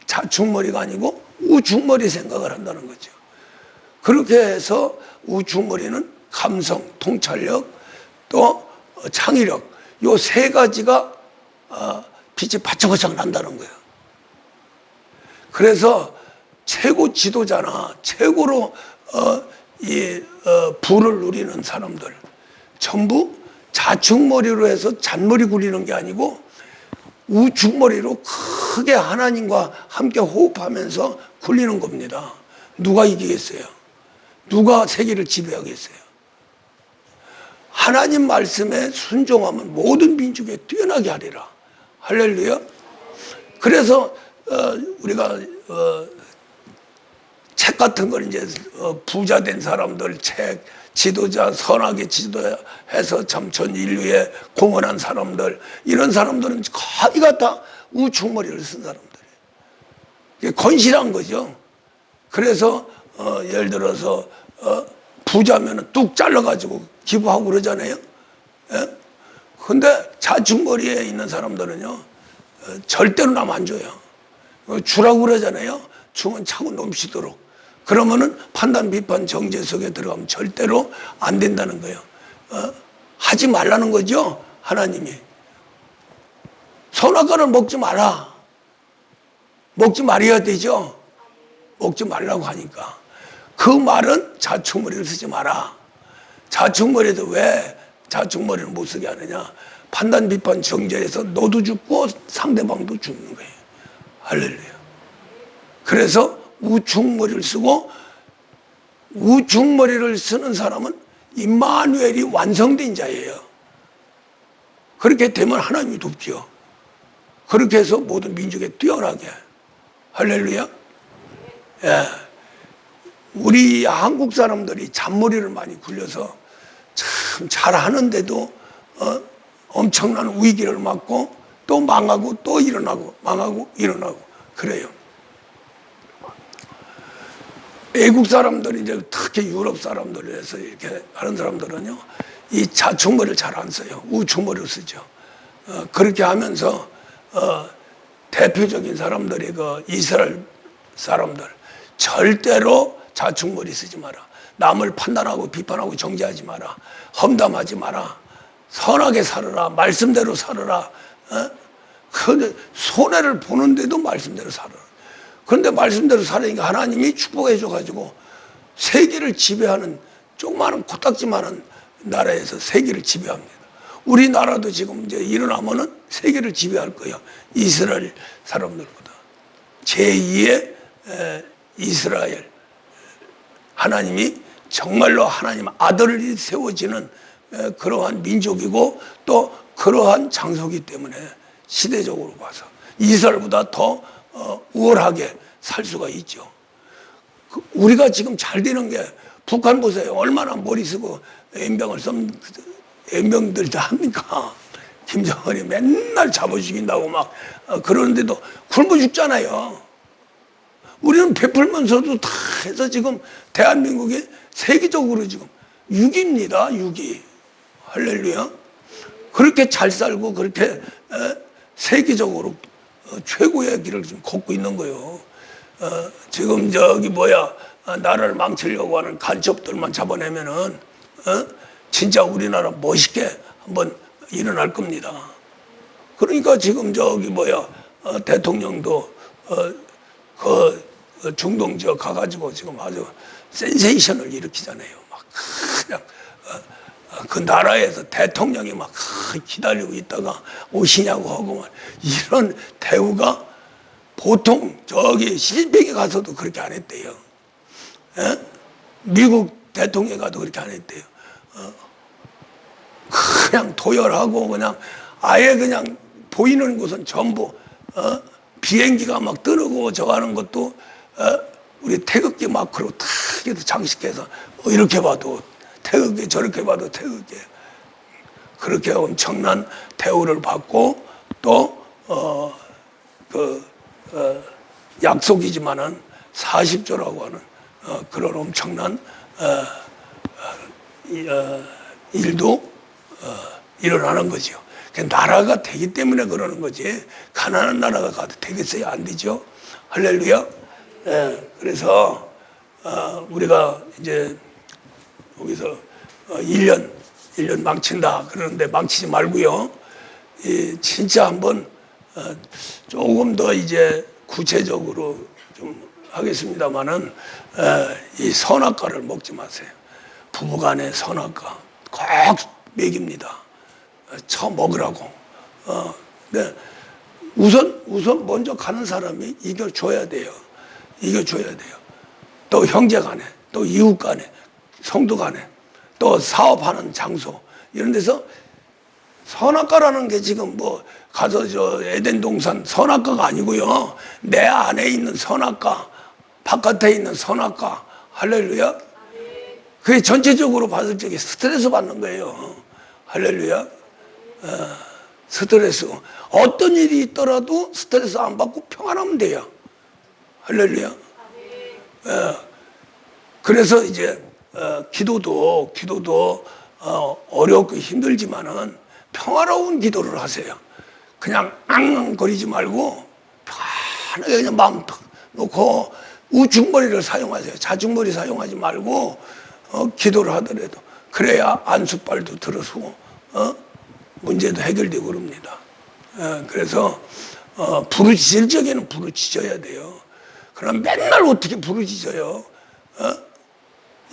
Speaker 1: 좌측머리가 아니고 우측머리 생각을 한다는 거죠. 그렇게 해서 우측머리는 감성, 통찰력, 또 창의력, 요 세 가지가 빛이 바짝바짝 난다는 거예요. 그래서 최고 지도자나 최고로 부를 누리는 사람들 전부 좌측머리로 해서 잔머리 굴리는 게 아니고 우측머리로 크게 하나님과 함께 호흡하면서 굴리는 겁니다. 누가 이기겠어요? 누가 세계를 지배하겠어요? 하나님 말씀에 순종하면 모든 민족에 뛰어나게 하리라. 할렐루야. 그래서 우리가 책 같은 걸 이제 부자 된 사람들 책, 지도자, 선하게 지도해서 참 전 인류에 공헌한 사람들, 이런 사람들은 거의가 다 우측머리를 쓴 사람들이에요. 건실한 거죠. 그래서 예를 들어서 부자면은 뚝 잘라가지고 기부하고 그러잖아요. 예? 근데 좌측머리에 있는 사람들은요 절대로 남 안 줘요. 주라고 그러잖아요. 충은 차고 넘치도록. 그러면은 판단, 비판, 정죄 속에 들어가면 절대로 안 된다는 거예요. 하지 말라는 거죠, 하나님이. 선악과를 먹지 마라. 먹지 말아야 되죠. 먹지 말라고 하니까. 그 말은 자충머리를 쓰지 마라. 자충머리에서 왜 자충머리를 못 쓰게 하느냐. 판단, 비판, 정죄에서 너도 죽고 상대방도 죽는 거예요. 할렐루야. 그래서 우충머리를 쓰고, 우충머리를 쓰는 사람은 임마누엘이 완성된 자예요. 그렇게 되면 하나님이 돕죠. 그렇게 해서 모든 민족에 뛰어나게. 할렐루야. 예. 우리 한국 사람들이 잔머리를 많이 굴려서 참 잘하는데도 엄청난 위기를 맞고 또 망하고 또 일어나고 망하고 일어나고 그래요. 외국 사람들이 이제 특히 유럽 사람들을 해서 이렇게 하는 사람들은요, 이 자충머리를 잘 안 써요. 우충머리를 쓰죠. 그렇게 하면서 대표적인 사람들이 그 이스라엘 사람들 절대로 자충머리 쓰지 마라. 남을 판단하고 비판하고 정죄하지 마라. 험담하지 마라. 선하게 살아라. 말씀대로 살아라. 그런데 손해를 보는데도 말씀대로 살아라. 그런데 말씀대로 살으니까 하나님이 축복해 줘가지고 세계를 지배하는 조그마한 코딱지만한 나라에서 세계를 지배합니다. 우리나라도 지금 이제 일어나면은 세계를 지배할 거예요. 이스라엘 사람들보다. 제2의 이스라엘. 하나님이 정말로 하나님 아들이 세워지는 그러한 민족이고 또 그러한 장소이기 때문에 시대적으로 봐서 이스라엘보다 더 우월하게 살 수가 있죠. 우리가 지금 잘 되는 게 북한 보세요. 얼마나 머리 쓰고 연병들 다 합니까? 김정은이 맨날 잡아 죽인다고 막 그러는데도 굶어 죽잖아요. 우리는 베풀면서도 다 해서 지금 대한민국이 세계적으로 지금 6위입니다. 6위. 할렐루야. 그렇게 잘 살고 그렇게 세계적으로 최고의 길을 지금 걷고 있는 거예요. 지금 저기 나라를 망치려고 하는 간첩들만 잡아내면은 진짜 우리나라 멋있게 한번 일어날 겁니다. 그러니까 지금 저기 대통령도 중동 지역 가가지고 지금 아주 센세이션을 일으키잖아요. 막 그냥 그 나라에서 대통령이 막 기다리고 있다가 오시냐고 하고 막 이런 대우가 보통 저기 시진핑에 가서도 그렇게 안 했대요. 에? 미국 대통령에 가도 그렇게 안 했대요. 그냥 도열하고 그냥 아예 그냥 보이는 곳은 전부 비행기가 막 뜨르고 저 하는 것도 우리 태극기 마크로 다 장식해서 이렇게 봐도 태극기 저렇게 봐도 태극기 그렇게 엄청난 대우를 받고 또 약속이지만은 40조라고 하는 그런 엄청난 일도 일어나는 거죠. 나라가 되기 때문에 그러는 거지 가난한 나라가 가도 되겠어요? 안 되죠. 할렐루야. 그래서 우리가 이제 여기서 1년 망친다 그러는데 망치지 말고요. 진짜 한번 조금 더 이제 구체적으로 좀 하겠습니다.마는 이 선악과를 먹지 마세요. 부부간의 선악과 꼭 먹입니다. 처 먹으라고. 네. 우선 먼저 가는 사람이 이겨줘야 돼요. 이겨줘야 돼요. 또 형제간에, 또 이웃간에, 성도간에, 또 사업하는 장소 이런 데서 선악과라는 게 지금 가서 저 에덴 동산 선악과가 아니고요. 내 안에 있는 선악과, 바깥에 있는 선악과. 할렐루야. 그게 전체적으로 봤을 적에 스트레스 받는 거예요. 할렐루야. 스트레스. 어떤 일이 있더라도 스트레스 안 받고 평안하면 돼요. 할렐루야. 그래서 이제 기도도 어렵고 힘들지만은 평화로운 기도를 하세요. 그냥 앙앙거리지 말고 편하게 그냥 마음 놓고 우중머리를 사용하세요. 자중머리 사용하지 말고 기도를 하더라도 그래야 안수빨도 들어서고 문제도 해결되고 그럽니다. 그래서 부르짖을 적에는 부르짖어야 돼요. 그럼 맨날 어떻게 부르짖어요?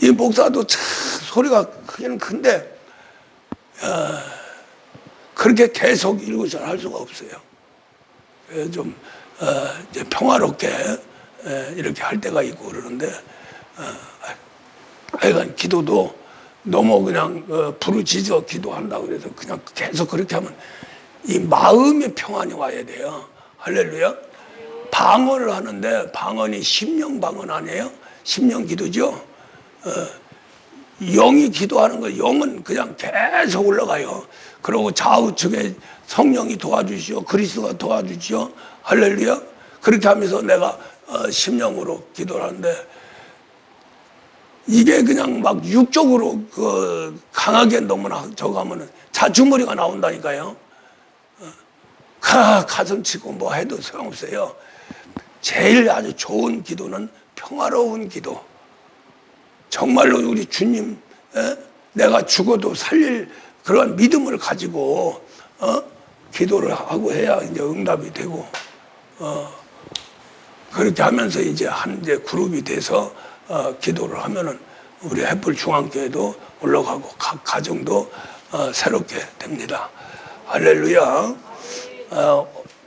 Speaker 1: 이 목사도 참 소리가 크기는 큰데 그렇게 계속 일구절 할 수가 없어요. 좀 이제 평화롭게 이렇게 할 때가 있고 그러는데 하여간 기도도 너무 그냥 부르짖어 기도한다고 그래서 그냥 계속 그렇게 하면 이 마음의 평안이 와야 돼요. 할렐루야. 방언을 하는데 방언이 심령 방언 아니에요? 심령 기도죠. 영이 기도하는 거 영은 그냥 계속 올라가요. 그리고 좌우측에 성령이 도와주시오. 그리스도가 도와주시오. 할렐루야. 그렇게 하면서 내가 심령으로 기도를 하는데 이게 그냥 막 육적으로 강하게 너무나 저거 하면은 자주머리가 나온다니까요. 가슴 치고 뭐 해도 소용없어요. 제일 아주 좋은 기도는 평화로운 기도. 정말로 우리 주님, 내가 죽어도 살릴 그런 믿음을 가지고 기도를 하고 해야 이제 응답이 되고 그렇게 하면서 이제 이제 그룹이 돼서 기도를 하면은 우리 햇불 중앙교회도 올라가고 각 가정도 새롭게 됩니다. 할렐루야.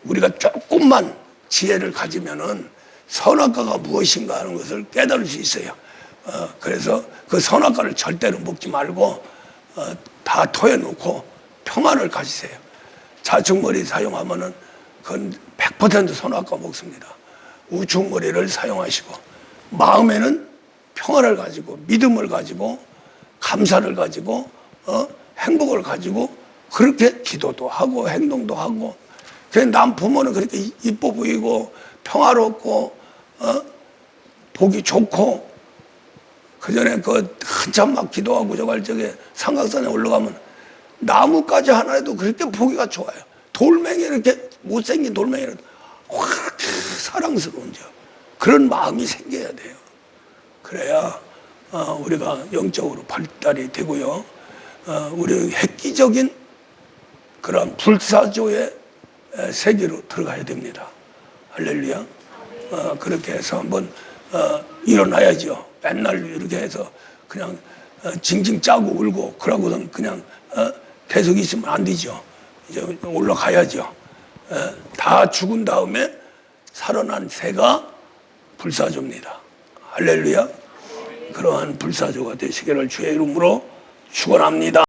Speaker 1: 우리가 조금만 지혜를 가지면은 선악과가 무엇인가 하는 것을 깨달을 수 있어요. 그래서 그 선악과를 절대로 먹지 말고 다 토해놓고 평안을 가지세요. 좌측머리 사용하면은 그건 100% 선악과 먹습니다. 우측머리를 사용하시고 마음에는 평안을 가지고 믿음을 가지고 감사를 가지고 행복을 가지고 그렇게 기도도 하고 행동도 하고 남 보면은 그렇게 이뻐 보이고 평화롭고 보기 좋고 그전에 한참 막 기도하고 저거 할 적에 삼각산에 올라가면 나무까지 하나에도 그렇게 보기가 좋아요. 돌멩이 이렇게 못생긴 돌멩이라도 확 사랑스러운 저 그런 마음이 생겨야 돼요. 그래야 우리가 영적으로 발달이 되고요. 우리 획기적인 그런 불사조의 세계로 들어가야 됩니다. 할렐루야. 그렇게 해서 한번 일어나야죠. 맨날 이렇게 해서 그냥 징징 짜고 울고 그러고선 그냥 계속 있으면 안 되죠. 이제 올라가야죠. 다 죽은 다음에 살아난 새가 불사조입니다. 할렐루야. 그러한 불사조가 되시기를 주의 이름으로 축원합니다.